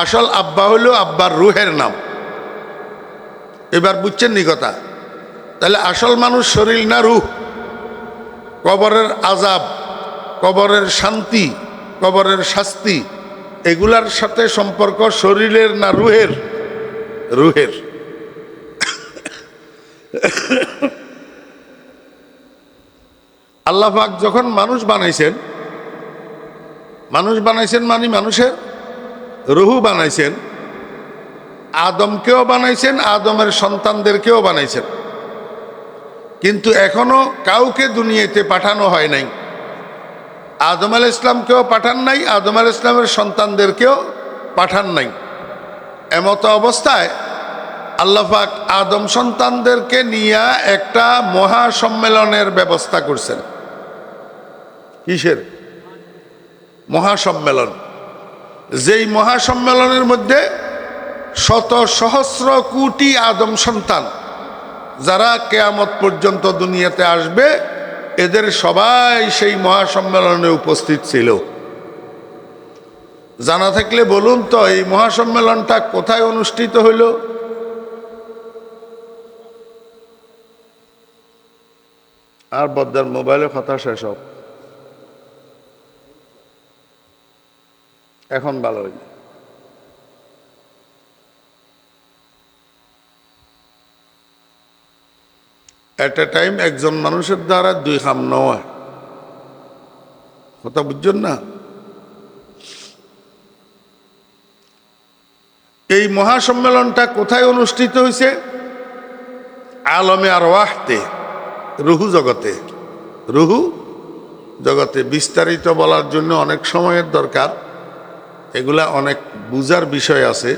Speaker 1: আসল আব্বা হলো আব্বার রুহের নাম। এবার বুঝছেন নি কথা? তাহলে আসল মানুষ শরীর না রুহ? কবরের আজাব, কবরের শান্তি, কবরের শাস্তি, এগুলার সাথে সম্পর্ক শরীরের না রুহের? রুহের। আল্লাহ পাক যখন মানুষ বানাইছেন, মানুষ বানাইছেন মানে মানুষের রুহু বানাইছেন, আদমকেও বানাইছেন, আদমের সন্তানদেরকেও বানাইছেন, কিন্তু এখনো কাউকে দুনিয়াতে পাঠানো হয় নাই। আদম আলাইহিস ইসলামকেও পাঠান নাই, আদম আলাইহিস ইসলামের সন্তানদেরকেও পাঠান নাই। এমত অবস্থায় আল্লাহ পাক আদম সন্তানদেরকে নিয়ে একটা মহা সম্মেলনের ব্যবস্থা করছেন। কিসের মহাসম্মেলন? যেই মহাসম্মেলনের মধ্যে শত সহস্র কোটি আদম সন্তান যারা কিয়ামত পর্যন্ত দুনিয়াতে আসবে, এদের সবাই সেই মহাসম্মেলনে উপস্থিত ছিল। জানা থাকলে বলুন তো, এই মহাসম্মেলনটা কোথায় অনুষ্ঠিত হইল? আর বদ্দার মোবাইলে কথা শেষ হোক, এখন ভালো হইল। এট এ টাইম একজন মানুষের দ্বারা দুই কাম নয়, কথা বুঝছেন না? এই মহাসম্মেলনটা কোথায় অনুষ্ঠিত হয়েছে? আলমে আরওয়াহতে, রুহু জগতে। রুহু জগতে বিস্তারিত বলার জন্য অনেক সময়ের দরকার, এগুলা অনেক বুঝার বিষয় আছে।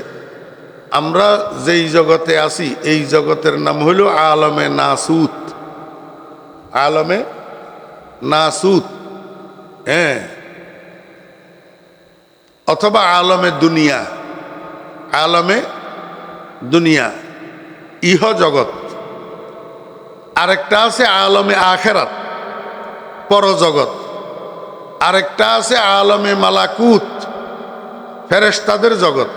Speaker 1: আমরা যেই জগতে আছি এই জগতের নাম হইল আলমে নাসুত। আলমে নাসুত, হ্যাঁ, অথবা আলমে দুনিয়া। আলমে দুনিয়া ইহ জগৎ। আরেকটা আছে আলমে আখেরাত, পরজগৎ। আরেকটা আছে আলমে মালাকুত, ফেরেশতাদের জগৎ।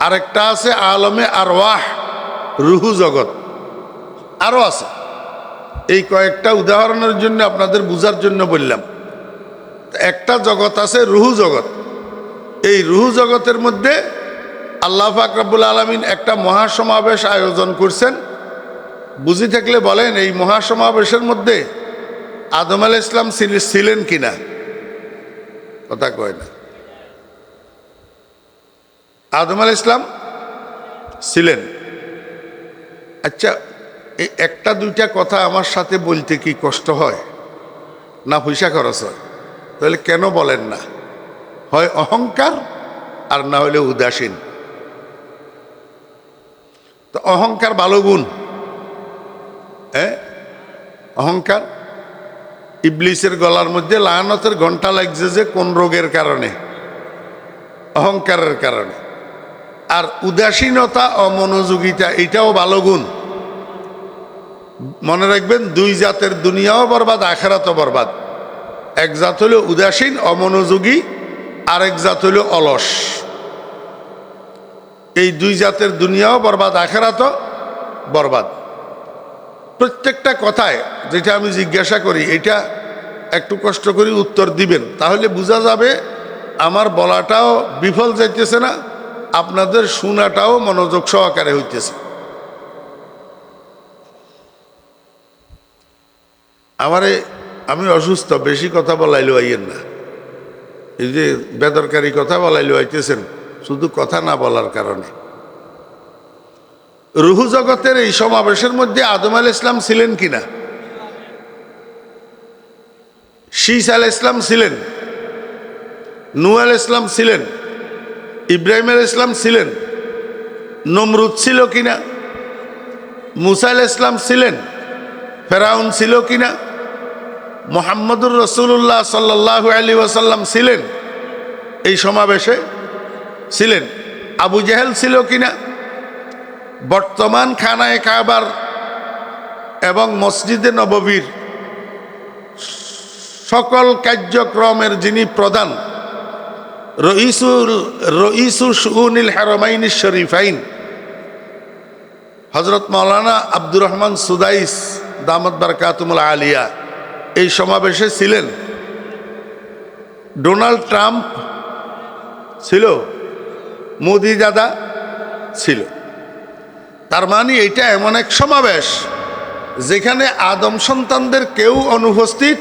Speaker 1: আরেকটা আছে আলমে আরওয়াহ, রুহু জগৎ। আরো আছে। এই কয়েকটা উদাহরণের জন্য আপনাদের বুঝার জন্য বললাম। একটা জগৎ আছে রুহু জগৎ। এই রুহু জগতের মধ্যে আল্লাহ পাক রব্বুল আলামিন একটা মহাসমাবেশ আয়োজন করছেন। বুঝি থাকলে বলেন, এই মহাসমাবেশের মধ্যে আদম আলাইহিস ইসলাম ছিলেন কিনা? কথা কয় না। আদম আলাইহিস ইসলাম ছিলেন। আচ্ছা, এই একটা দুইটা কথা আমার সাথে বলতে কি কষ্ট হয় না পয়সা খরচ হয়? তাহলে কেন বলেন না? হয় অহংকার, আর না হলে উদাসীন। তো অহংকার ভালো গুণ, হ্যাঁ? অহংকার ইবলিসের গলার মধ্যে লায়ানতের ঘন্টা লাগছে যে কোন রোগের কারণে? অহংকারের কারণে। আর উদাসীনতা, অমনোযোগিতা, এটাও ভালো গুণ। মনে রাখবেন, দুই জাতের দুনিয়াও বরবাদ, আখেরাতও বরবাদ। এক জাত হলো উদাসীন অমনোযোগী, আরেক জাত হলো অলস। এই দুই জাতের দুনিয়াও বরবাদ, আখেরাতও বরবাদ। প্রত্যেকটা কথায় যেটা আমি জিজ্ঞাসা করি, এটা একটু কষ্ট করে উত্তর দিবেন, তাহলে বোঝা যাবে আমার বলাটাও বিফল যাইতেছে না, আপনাদের শোনাটাও মনোযোগ সহকারে হইতেছে। আমারে আমি অসুস্থ, বেশি কথা বলাইলো আইয়েন না। এই যে বেদরকারি কথা বলাইলো আইতেছেন শুধু কথা না বলার কারণে। রুহু জগতের এই সমাবেশের মধ্যে আদম আলাইহিস সালাম ছিলেন কিনা? শীস আলাইহিস সালাম ছিলেন, নূহ আলাইহিস সালাম ছিলেন, ইব্রাহিম আলাইহিস সালাম ছিলেন, নমরুদ ছিল কিনা, মুসা আলাইহিস সালাম ছিলেন, ফেরাউন ছিল কিনা, মুহাম্মদুর রাসূলুল্লাহ সাল্লাল্লাহু আলাইহি ওয়াসাল্লাম ছিলেন, এই সমাবেশে ছিলেন। আবু জেহেল ছিল কিনা? বর্তমান খানায়ে কাবার এবং মসজিদে নববীর সকল কার্যক্রমের যিনি প্রধান, রইসু শুউনিল হারামাইন শরীফাইন হযরত মাওলানা আব্দুর রহমান সুদাইস দামাত বারাকাতুহুল আলিয়া এই সমাবেশে ছিলেন। ডোনাল্ড ট্রাম্প ছিল, মোদি দাদা ছিল। তার মানে এটা এমন এক সমাবেশ যেখানে আদম সন্তানদের কেউ অনুপস্থিত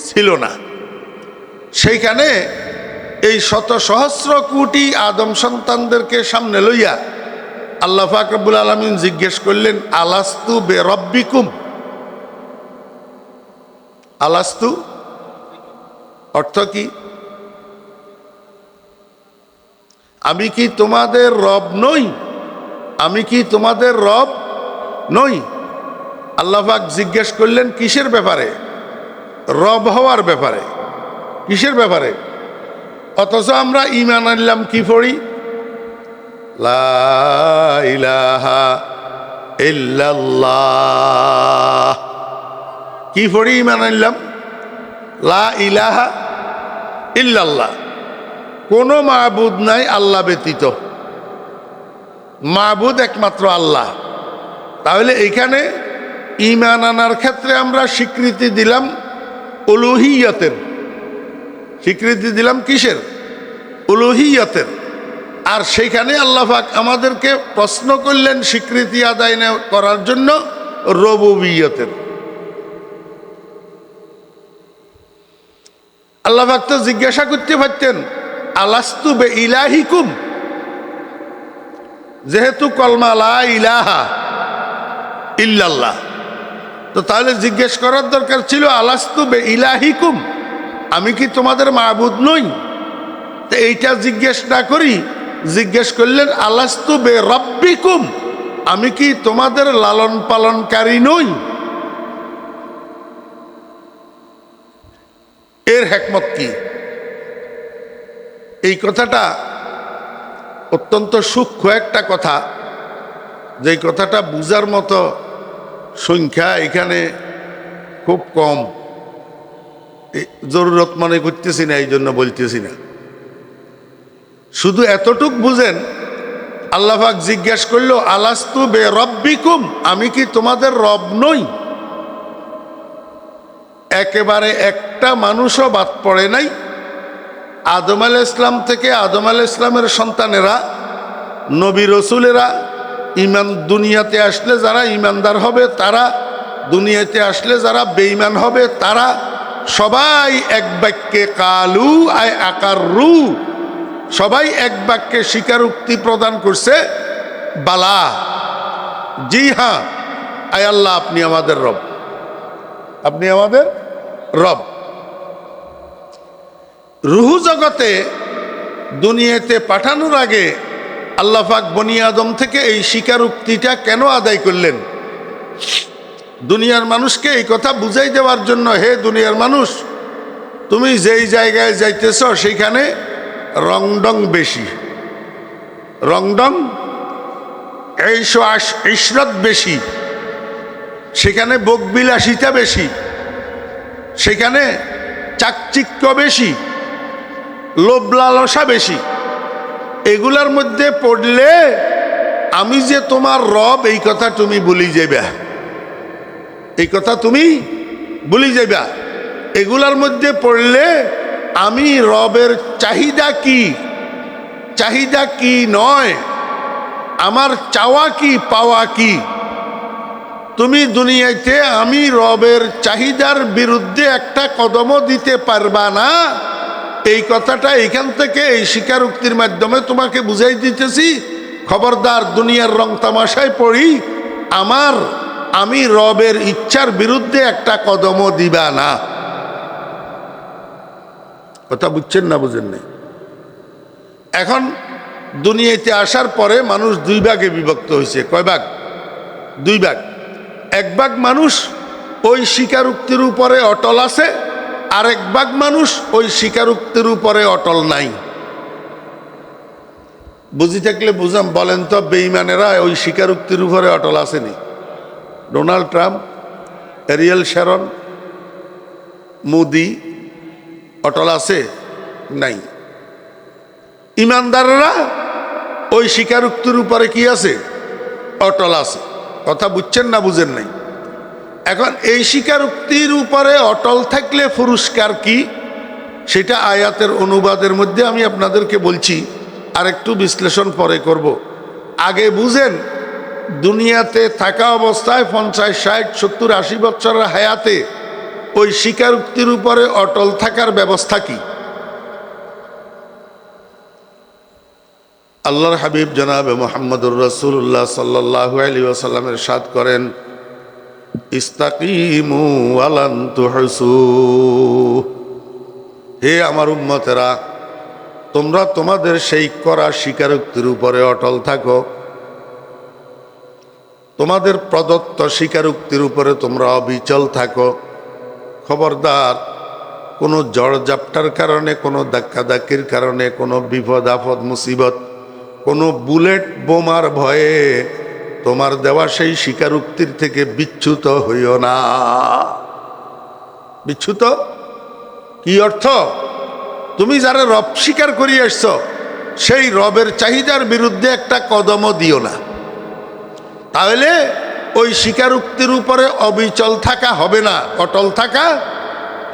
Speaker 1: ছিল না। সেইখানে এই শত সহস্র কোটি আদম সন্তানদেরকে সামনে লইয়া আল্লাহ পাক রব্বুল আলামিন জিজ্ঞেস করলেন, আলাস্তু বিরাব্বিকুম। আলাস্তু অর্থ কি? আমি কি তোমাদের রব নই? আমি কি তোমাদের রব নই? আল্লাহ পাক জিজ্ঞেস করলেন কিসের ব্যাপারে? রব হওয়ার ব্যাপারে। কিসের ব্যাপারে? অথচ আমরা ঈমান আনলাম কি পড়ি? লা ইলাহা ইল্লাল্লাহ। কি পড়ি ঈমান আনলাম? লা ইলাহা ইল্লাল্লাহ। কোনো মাবুদ নাই আল্লাহ ব্যতীত, মাবুদ একমাত্র আল্লাহ। তাহলে এইখানে ঈমান আনার ক্ষেত্রে আমরা স্বীকৃতি দিলাম উলুহিয়তের। স্বীকৃতি দিলাম কিসের? উলুহিয়তের। আর সেইখানে আল্লাহ পাক আমাদেরকে প্রশ্ন করলেন স্বীকৃতি আদায় করার জন্য রুবুবিয়তের। আল্লাহ পাক তো জিজ্ঞাসা করতে পারতেন আলাস্তু বে ইলাহিকুম, যেহেতু কলমা লা ইলাহা ইল্লাল্লাহ, তো তাহলে জিজ্ঞেস করার দরকার ছিল আলাস্তু বে ইলাহিকুম, আমি কি তোমাদের মাবুদ নই? তো এইটা জিজ্ঞেস না করি জিজ্ঞেস করলেন আলাস্তু বে রব্বিকুম, আমি কি তোমাদের লালন পালনকারী নই? এর হিকমত কি? এই কথাটা অত্যন্ত সূক্ষ্ম একটা কথা, যে কথাটা বুঝার মতো সংখ্যা এখানে খুব কম। জরুরত মনে করতেছি না, এই জন্য বলতেছি না। শুধু এতটুক বুঝেন, আল্লাহ পাক জিজ্ঞেস করলো আলাস্তু বে রব্বিকুম, আমি কি তোমাদের রব নই? একেবারে একটা মানুষও বাদ পড়ে নাই। আদম আলাইহিস সালাম থেকে আদম আলাইহিস সালামের সন্তানেরা, নবী রসুলেরা, ইমান দুনিয়াতে আসলে যারা ইমানদার হবে তারা, দুনিয়াতে আসলে যারা বেঈমান হবে তারা, সবাই এক বাক্যে কালু আয় আকাররু, সবাই এক বাক্যে স্বীকারোক্তি প্রদান করছে, বালা, জি হ্যাঁ, আয় আল্লাহ আপনি আমাদের রব, আপনি আমাদের রব। রুহু জগতে দুনিয়াতে পাঠানোর আগে আল্লাহ পাক বনি আদম থেকে এই স্বীকারোক্তিটা কেন আদায় করলেন? দুনিয়ার মানুষকে এই কথা বুঝাই দেওয়ার জন্য, হে দুনিয়ার মানুষ, তুমি যেই জায়গায় যাইতেছ সেইখানে রংডং বেশি, রংডং এইশো ইশরত বেশি, সেখানে ভোগবিলাসিতা বেশি, সেখানে চাকচিক্য বেশি, লোভ লালসা বেশি। এগুলার মধ্যে পড়লে আমি যে তোমার রব এই কথা তুমি ভুলি যাইবা, এই কথা তুমি ভুলি যাইবা। এগুলার মধ্যে পড়লে আমি রবের চাহিদা কি, চাহিদা কি নয়, আমার চাওয়া কি পাওয়া কি, তুমি দুনিয়াতে আমি রবের চাহিদার বিরুদ্ধে একটা কদমও দিতে পারবা না, এই কথাটা এখান থেকে এই স্বীকারোক্তির মাধ্যমে তোমাকে বুঝাই দিতেছি। খবরদার দুনিয়ার রং তামাশায় পড়ি আমি রবের ইচ্ছার বিরুদ্ধে একটা কদমও দিবা না। কথা বুঝছেন না বুঝেন নাই? এখন দুনিয়াতে আসার পরে মানুষ দুই ভাগে বিভক্ত হয়েছে। কয় ভাগ? দুই ভাগ। এক ভাগ মানুষ ওই স্বীকারোক্তির উপরে অটল আছে, আরেক ভাগ মানুষ ওই স্বীকারোক্তির উপরে অটল নাই। বুঝি থাকলে বুঝাম, বলেন তো বেঈমানেরা ওই স্বীকারোক্তির উপরে অটল আসেনি? Donald Trump, Ariel Sharon, Modi অটল আছে? নাই। ইমানদাররা ওই স্বীকারোক্তির উপরে কি আছে? অটল আছে। কথা বুঝছেন না বুঝেন নাই? এখন এই স্বীকারোক্তির উপরে অটল থাকলে পুরস্কার কি, সেটা আয়াতের অনুবাদের মধ্যে আমি আপনাদেরকে বলছি, আর একটু বিশ্লেষণ পরে করব। আগে বুঝেন দুনিয়াতে থাকা অবস্থায় 50, 60, 70, 80 বছরের হায়াতে ওই স্বীকারোক্তির উপরে অটল থাকার ব্যবস্থা কি? আল্লাহর হাবিব জনাবে মুহাম্মদুর রাসূলুল্লাহ সাল্লাল্লাহু আলাইহি ওয়াসাল্লামের ইরশাদ করেন, ইস্তাকিমু ওয়ালান তুহসু। হে আমার উম্মতেরা, তোমরা তোমাদের সেই করা স্বীকারোক্তির উপরে অটল থাকো, তোমাদের প্রদত্ত স্বীকারোক্তির উপরে তোমরা অবিচল থাকো। খবরদার কোনো ঝড়ঝাপটার কারণে, কোনো ধাক্কাধাক্কির কারণে, কোনো বিপদ আপদ মুসিবত, কোনো বুলেট বোমার ভয়ে তোমার দেওয়া সেই স্বীকারোক্তির থেকে বিচ্যুত হইও না। বিচ্যুত কি অর্থ? তুমি যারা রব স্বীকার করিয়ে আসছ, সেই রবের চাহিদার বিরুদ্ধে একটা কদমও দিও না। তাহলে ওই স্বীকারোক্তির উপরে অবিচল থাকা হবে না, অটল থাকা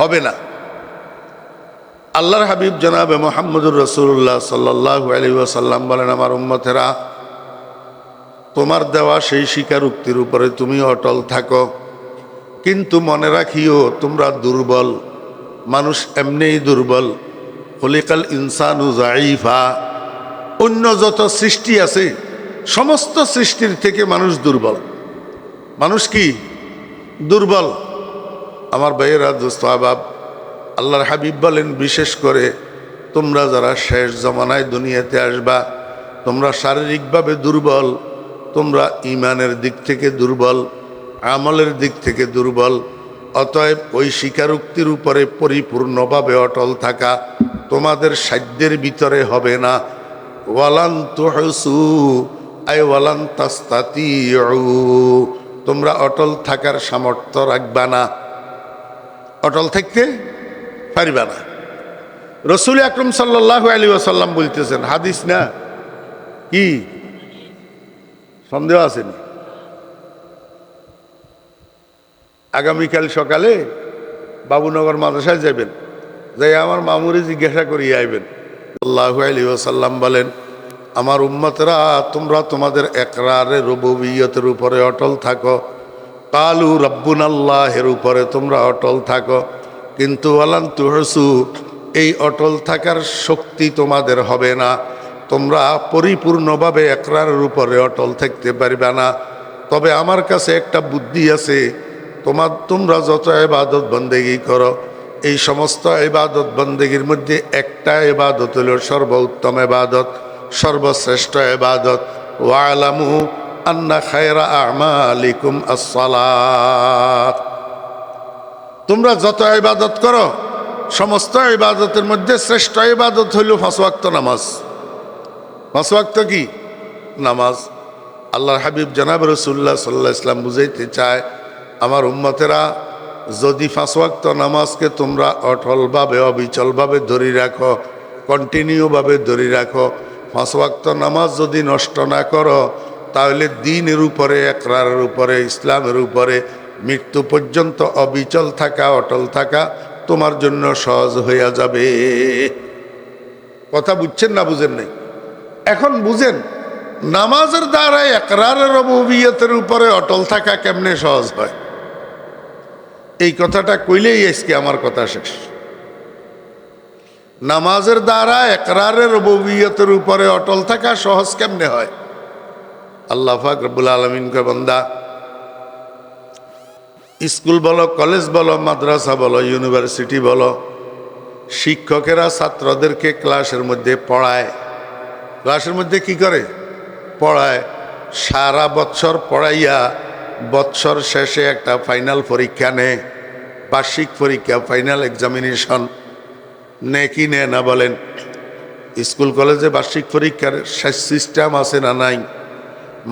Speaker 1: হবে না। আল্লাহর হাবিব জনাবে মুহাম্মদুর রাসূলুল্লাহ সাল্লাল্লাহু আলাইহি ওয়াসাল্লাম বলেন, আমার উম্মতেরা, তোমার দেওয়া সেই স্বীকারোক্তির উপরে তুমি অটল থাকো, কিন্তু মনে রাখিও তোমরা দুর্বল মানুষ, এমনিই দুর্বল। খলিকাল ইনসানু যায়ীফা। অন্য যত সৃষ্টি আছে সমস্ত সৃষ্টির থেকে মানুষ দুর্বল। মানুষ কি দুর্বল? আমার ভাইয়েরা, দোস্ত আহবাব, আল্লাহর হাবিব বলেন, বিশেষ করে তোমরা যারা শেষ জমানায় দুনিয়াতে আসবা, তোমরা শারীরিকভাবে দুর্বল, তোমরা ইমানের দিক থেকে দুর্বল, আমলের দিক থেকে দুর্বল। অতএব ওই স্বীকারোক্তির উপরে পরিপূর্ণভাবে অটল থাকা তোমাদের সাধ্যের ভিতরে হবে না। ওয়ালান তুহসু আই ওয়ালান তাস্তাতিউ। তোমরা অটল থাকার সামর্থ্য রাখবা না, অটল থাকতে পারিবা না। রাসূল আকরাম সাল্লাল্লাহু আলাইহি ওয়াসাল্লাম বলতেছেন, হাদিস না কি? সন্দেহ আসেনি? আগামীকাল সকালে বাবুনগর মাদ্রাসায় যাবেন, যাই আমার মামুরে জিজ্ঞাসা করিয়ে আইবেন। সাল্লাল্লাহু আলাইহি ওয়াসাল্লাম বলেন, আমার উম্মতরা, তোমরা তোমাদের ইকরারে রুবুবিয়তের উপরে অটল থাকো, কালু রাব্বুনাল্লাহের উপরে তোমরা অটল থাকো, কিন্তু ওয়ালান তুহসু, এই অটল থাকার শক্তি তোমাদের হবে না। তোমরা পরিপূর্ণভাবে ইকরারের উপরে অটল থাকতে পারবে না। তবে আমার কাছে একটা বুদ্ধি আছে, তোমরা যত ইবাদত বন্দেগী করো, এই সমস্ত ইবাদত বন্দেগীর মধ্যে একটা ইবাদত হল সর্বোত্তম ইবাদত, সর্বশ্রেষ্ঠ ইবাদত। ওয়ালামু আন্না খায়রা আমালিকুম আস-সালাত। তোমরা যত ইবাদত করো, সমস্ত ইবাদতের মধ্যে শ্রেষ্ঠ ইবাদত হইল 5 ওয়াক্ত নামাজ। 5 ওয়াক্ত কি? নামাজ। আল্লাহর হাবিব জনাব রাসূলুল্লাহ সাল্লাল্লাহু আলাইহি ওয়াসাল্লাম বুঝাইতে চায়, আমার উম্মতেরা, যদি 5 ওয়াক্ত নামাজকে তোমরা অটলভাবে অবিচলভাবে ধরে রাখো, কন্টিনিউভাবে ধরে রাখো, 5 ওয়াক্ত নামাজ যদি নষ্ট না করো, তাহলে দ্বীনের উপরে, ইকরারের উপরে, ইসলামের উপরে মৃত্যু পর্যন্ত অবিচল থাকা, অটল থাকা তোমার জন্য সহজ হইয়া যাবে। কথা বুঝছেন না বুঝেন নাই? এখন বুঝেন, নামাজের দ্বারা ইকরারের রুবুবিয়তের উপরে অটল থাকা কেমনে সহজ হয়? এই কথাটা কইলেই আজকে আমার কথা শেষ। নামাজের দ্বারা ইকরারের রুবুবিয়তের উপরে অটল থাকা সহজ কেমনে হয়? আল্লাহ পাক রব্বুল আলামিন কয়, বান্দা, স্কুল বলো, কলেজ বলো, মাদ্রাসা বলো, ইউনিভার্সিটি বলো, শিক্ষকেরা ছাত্রদেরকে ক্লাসের মধ্যে পড়ায়। ক্লাসের মধ্যে কি করে? পড়ায়। সারা বৎসর পড়াইয়া বৎসর শেষে একটা ফাইনাল পরীক্ষা নেয়, বার্ষিক পরীক্ষা, ফাইনাল এক্সামিনেশন নেয় কি নেয় না বলেন? স্কুল কলেজে বার্ষিক পরীক্ষার সিস্টেম আছে না নাই?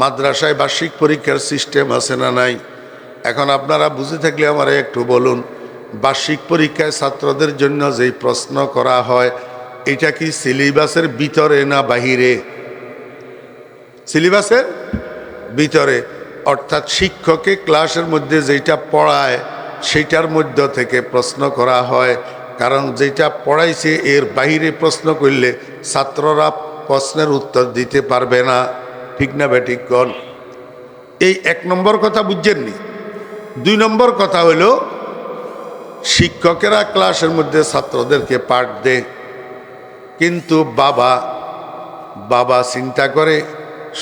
Speaker 1: মাদ্রাসায় বার্ষিক পরীক্ষার সিস্টেম আছে না নাই? এখন আপনারা বুঝে থাকলে আমার একটু বলুন, বার্ষিক পরীক্ষায় ছাত্রদের জন্য যেই প্রশ্ন করা হয় এটা কি সিলেবাসের ভিতরে না বাহিরে? সিলেবাসের ভিতরে, অর্থাৎ শিক্ষকে ক্লাসের মধ্যে যেটা পড়ায় সেটার মধ্য থেকে প্রশ্ন করা হয়। কারণ যেটা পড়াইছে এর বাহিরে প্রশ্ন করলে ছাত্ররা প্রশ্নের উত্তর দিতে পারবে না। ঠিক না বেঠিক কোন? এই এক নম্বর কথা বুঝছেননি। দুই নম্বর কথা হইল, শিক্ষকেরা ক্লাসের মধ্যে ছাত্রদেরকে পাঠ দেয়, কিন্তু বাবা চিন্তা করে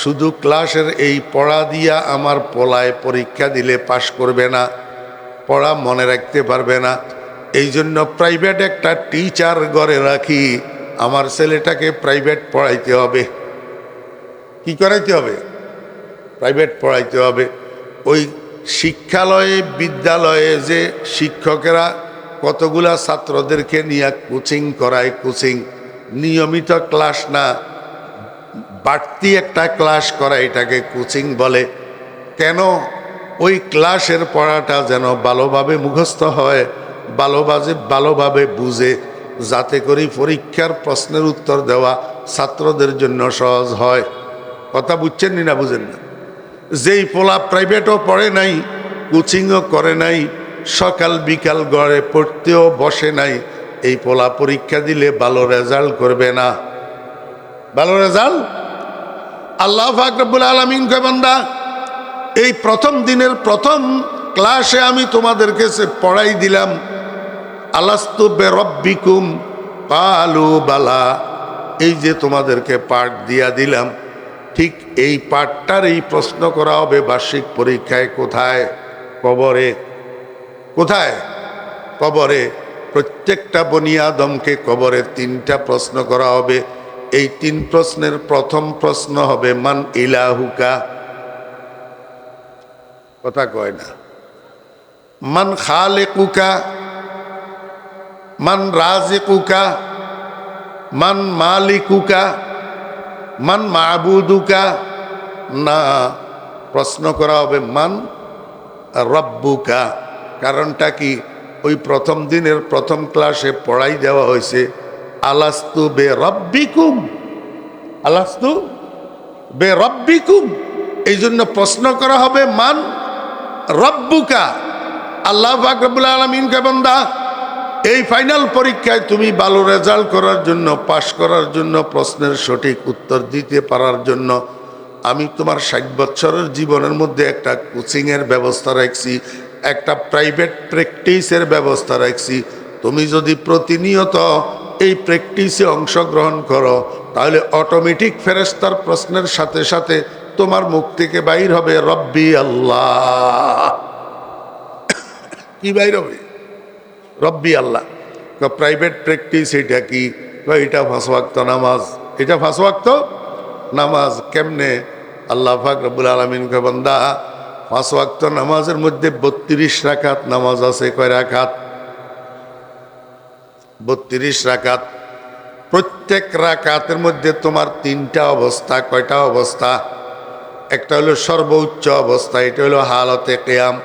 Speaker 1: শুধু ক্লাসের এই পড়া দিয়া আমার পোলায় পরীক্ষা দিলে পাশ করবে না, পড়া মনে রাখতে পারবে না। এই জন্য প্রাইভেট একটা টিচার ঘরে রাখি, আমার ছেলেটাকে প্রাইভেট পড়াইতে হবে। কি করাইতে হবে? প্রাইভেট পড়াইতে হবে। ওই শিক্ষালয়ে, বিদ্যালয়ে যে শিক্ষকেরা কতগুলা ছাত্রদেরকে নিয়ে কোচিং করায়, কোচিং নিয়মিত ক্লাস না, বাড়তি একটা ক্লাস করা, এটাকে কোচিং বলে। কেন? ওই ক্লাসের পড়াটা যেন ভালোভাবে মুখস্থ হয়, ভালোভাবে বুঝে, যাতে করে পরীক্ষার প্রশ্নের উত্তর দেওয়া ছাত্রদের জন্য সহজ হয়। কথা বুঝছেন না বুঝেন না? যেই পোলা প্রাইভেটও পড়ে নাই, কোচিংও করে নাই, সকাল বিকাল গড়ে পড়তেও বসে নাই, এই পোলা পরীক্ষা দিলে ভালো রেজাল্ট করবে না। ভালো রেজাল্ট আল্লাহ পাক রব্বুল আলামিন কয়, বান্দা, এই প্রথম দিনের প্রথম ক্লাসে আমি তোমাদেরকে পড়াই দিলাম, আলাস্তু বিরব্বিকুম ক্বালু বালা, এই যে তোমাদেরকে পাঠ দিয়া দিলাম, ঠিক এই পাঠটার এই প্রশ্ন করা হবে বার্ষিক পরীক্ষায়। কোথায়? কবরে। কোথায়? কবরে। প্রত্যেকটা বনি আদমকে কবরে 3টা প্রশ্ন করা হবে। এই 3 প্রশ্নের প্রথম প্রশ্ন হবে মান ইলাহুকা। কথা কয় না। মান খালিকুকা, মান রাজিকুকা, মান মালিকুকা, মান মাবুদুকা। না, প্রশ্ন করা হবে মান রব্বুকা। কারণটা কি? ওই প্রথম দিনের প্রথম ক্লাসে পড়াই দেওয়া হয়েছে আলাস্তু বে রব্বিকুম, আলাস্তু বে রব্বিকুম। এই জন্য প্রশ্ন করা হবে মান রব্বুকা। আল্লাহ পাক রব্বুল আলামিন কে, বান্দা, এই ফাইনাল পরীক্ষায় তুমি ভালো রেজাল্ট করার জন্য, পাশ করার জন্য, প্রশ্নের সঠিক উত্তর দিতে পারার জন্য আমি তোমার 60 বছরের জীবনের মধ্যে একটা কোচিংয়ের ব্যবস্থা রাখছি, একটা প্রাইভেট প্র্যাকটিসের ব্যবস্থা রাখছি। তুমি যদি প্রতিনিয়ত এই প্র্যাকটিসে অংশগ্রহণ করো, তাহলে অটোমেটিক ফেরেশতার প্রশ্নের সাথে সাথে তোমার মুখ থেকে বাইর হবে রব্বি আল্লাহ। কি বাইর হবে? রব্বি আল্লাহ। প্রাইভেট প্র্যাকটিস এটা কি? এটা 5 ওয়াক্ত নামাজ। এটা 5 ওয়াক্ত নামাজ। কেমনে? আল্লাহ পাক রব্বুল আলামিন কে, বান্দা, 5 ওয়াক্ত নামাজের মধ্যে 32 রাকাত নামাজ আছে। কয় রাকাত? 32 রাকাত। প্রত্যেক রাকাতের মধ্যে তোমার 3টা অবস্থা। কয়টা অবস্থা? একটা হলো সর্বোচ্চ অবস্থা, এটা হলো হালতে কিয়াম।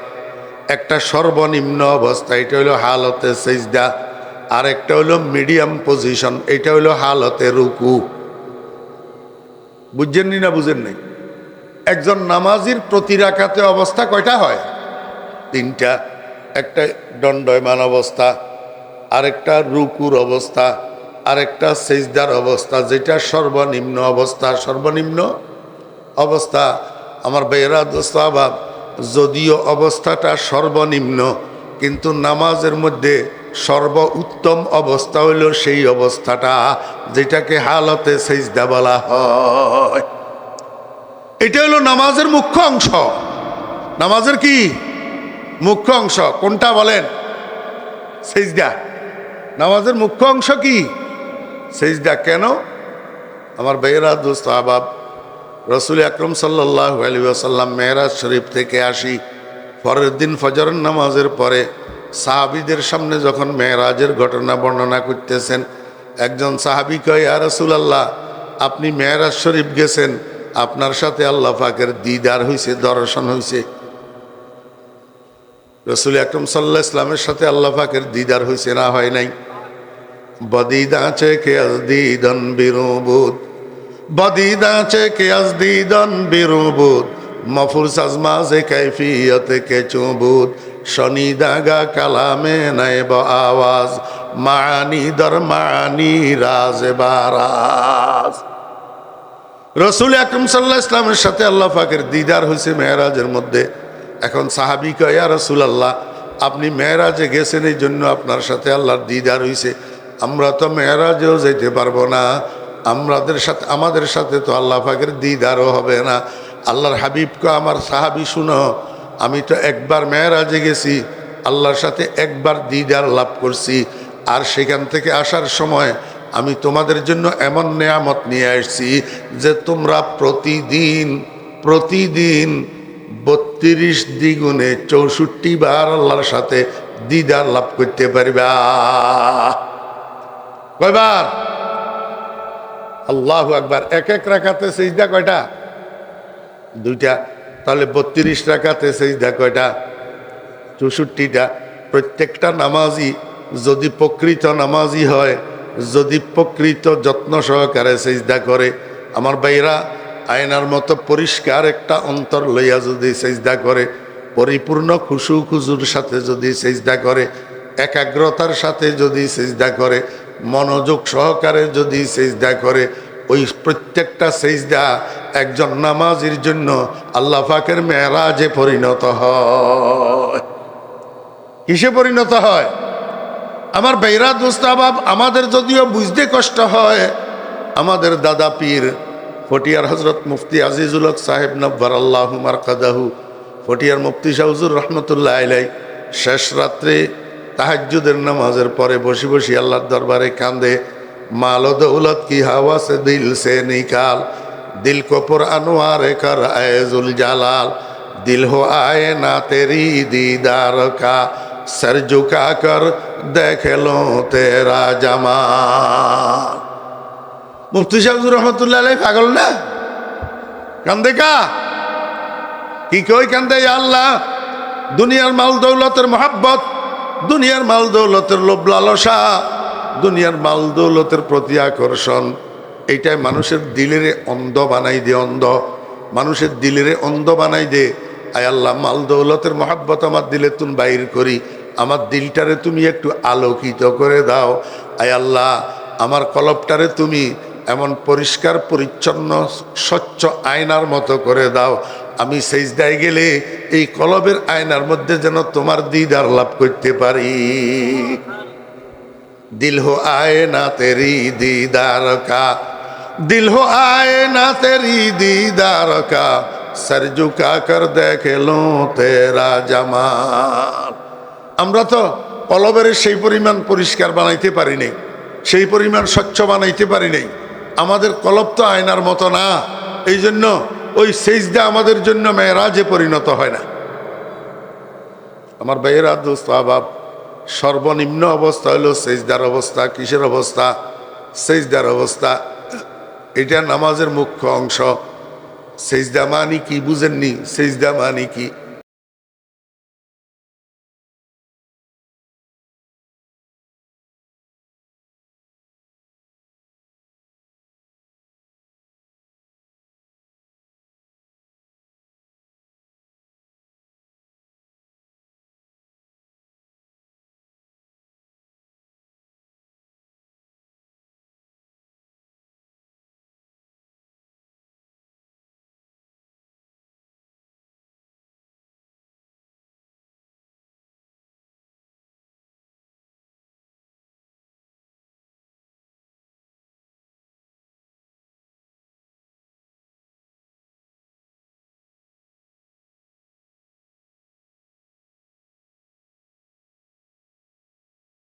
Speaker 1: একটা সর্বনিম্ন অবস্থা, এটা হলো হালতে সিজদা। আর একটা হলো মিডিয়াম পজিশন, এটা হলো হালতে রুকু। বুঝছেন না বুঝেন নাই? একজন নামাজির প্রতি রাকাতে অবস্থা কয়টা হয়? 3টা। একটা দণ্ডায়মান অবস্থা, আরেকটা রুকুর অবস্থা, আরেকটা সিজদার অবস্থা, যেটা সর্বনিম্ন অবস্থা। সর্বনিম্ন অবস্থা। আমার ভাইয়েরা দোস্ত আহবাব, যদিও অবস্থাটা সর্বনিম্ন, কিন্তু নামাজের মধ্যে সর্ব উত্তম অবস্থা হইল সেই অবস্থাটা যেটাকে হালতে সেজদা বলা হয়। এটা হলো নামাজের মুখ্য অংশ। নামাজের কি মুখ্য অংশ কোনটা বলেন? সেজদা। নামাজের মুখ্য অংশ কি? সেজদা। কেন? আমার ভাইয়েরা দোস্ত আহবাব, রসুল আকরম সাল্লাল্লাহু আলাইহি ওয়াসাল্লাম মেরাজ শরীফ থেকে আসি, পরের দিন ফজরের নামাজের পরে সাহাবীদের সামনে যখন মেরাজের ঘটনা বর্ণনা করতেছেন, একজন সাহাবী কয়, ইয়া রাসূলুল্লাহ, আপনি মেরাজ শরীফ গেছেন, আপনার সাথে আল্লাহ পাকের দিদার হইছে, দর্শন হইছে। রসুল আকরম সাল্লাল্লাহু আলাইহি ওয়াসাল্লামের সাথে আল্লাহ পাকের দিদার হইছে না হয় নাই? বদিদা আছে কে আজদিদন বিরুবুদ, বদিদা আছে কে আজদিদন বিরুবুদ, মফুর সাজমাজে কাইফিয়তে কে চুবুদ, শনিদাগা কালামে নাইব আওয়াজ, মানি দর মানি রাজ বারাজ। রসুল আকরম সাল্লাল্লাহু আলাইহি ওয়াসাল্লামের সাথে আল্লাহ পাকের দিদার হয়েছে মেরাজের মধ্যে। এখন সাহাবী কয়, ইয়া রাসূলুল্লাহ, আপনি মেরাজে গেছেন, এই জন্য আপনার সাথে আল্লাহর দিদার হয়েছে। আমরা তো মেরাজেও যেতে পারবো না, আমাদের সাথে তো আল্লাহ পাকের দিদারও হবে না। আল্লাহর হাবিবকে, আমার সাহাবী শুনো, আমি তো একবার মেরাজে গেছি, আল্লাহর সাথে একবার দিদার লাভ করছি, আর সেখান থেকে আসার সময় আমি তোমাদের জন্য এমন নেয়ামত নিয়ে আসছি যে তোমরা প্রতিদিন 32 দ্বিগুণে 64 বার আল্লাহর সাথে দিদার লাভ করতে পারবা। কয়বার? আল্লাহু আকবার। এক রাকাতে সিজদা কয়টা? 2টা। তাহলে 32 রাকাতে সিজদা কয়টা? 64টা। প্রত্যেকটা নামাজি যদি প্রকৃত নামাজি হয়, যদি প্রকৃত যত্ন সহকারে সিজদা করে, আমার ভাইরা, আয়নার মতো পরিষ্কার একটা অন্তর লইয়া যদি সিজদা করে, পরিপূর্ণ খুশু খুজুর সাথে যদি সিজদা করে, একাগ্রতার সাথে যদি সিজদা করে, মনোযোগ সহকারে যদি সিজদা করে, ওই প্রত্যেকটা সিজদা একজন নামাজির জন্য আল্লাহ পাকের মেরাজে পরিণত হয়। কিসে পরিণত হয়? আমার ভাইরা দোস্ত আহবাব, আমাদের যদিও বুঝতে কষ্ট হয়, আমাদের দাদা পীর ফটিয়ার হজরত মুফতি আজিজুল হক সাহেব নব্বারাল্লাহু মারকাদাহু, ফটিয়ার মুফতি শাহ হুজুর রহমতুল্লাহ আলাইহি শেষ রাত্রে তাহাজ্জুদের নামাজের পরে বসে বসে আল্লাহর দরবারে কান্দে, মাল ও দৌলত কি হাওয়া সে দিল সে নিকাল, দিল কো পুর আনোয়ার কর আয়জুল জালাল, দিল হো আয়ে না তেরি दीदार का सर झुका कर देख लो तेरा जमाल। মুফতি সাহেব রহমতুল্লাহ আলাইহি পাগল না? কান্দে কা? কি কই কান্দে? আল্লাহ, দুনিয়ার মাল দৌলতের মহাব্বত, দুনিয়ার মাল দৌলতের লোভ লালসা, দুনিয়ার মাল দৌলতের প্রতি আকর্ষণ, এইটাই মানুষের দিলের অন্ধ বানাই দে। অন্ধ মানুষের দিলের অন্ধ বানাই দে। আয় আল্লাহ, মাল দৌলতের মহাব্বত আমার দিলে তুমি বাইর করি, আমার দিলটারে তুমি একটু আলোকিত করে দাও। আয় আল্লাহ, আমার কলবটারে তুমি এমন পরিষ্কার পরিচ্ছন্ন স্বচ্ছ আয়নার মতো করে দাও, আমি সেজদায় গেলে এই কলবের আয়নার মধ্যে যেন তোমার দিদার লাভ করতে পারি। दिल हो आए ना तेरी दीदार का, दिल हो आए ना तेरी दीदार का, सर झुका कर देख लो तेरा जमाल। আমরা তো কলবের সেই পরিমাণ পরিষ্কার বানাইতে পারি নাই, সেই পরিমাণ স্বচ্ছ বানাইতে পারি নাই। আমাদের কলব তো আয়নার মতো না, এই জন্য ওই সেজদা আমাদের জন্য মেরাজে পরিণত হয় না। আমার ভাইয়েরা দোস্ত আহবাব, সর্বনিম্ন অবস্থা হলো সেজদার অবস্থা। কিসের অবস্থা? সেজদার অবস্থা। এটা নামাজের মুখ্য অংশ। সেজদা মানি কি বুঝেননি? সেজদা মানি কি?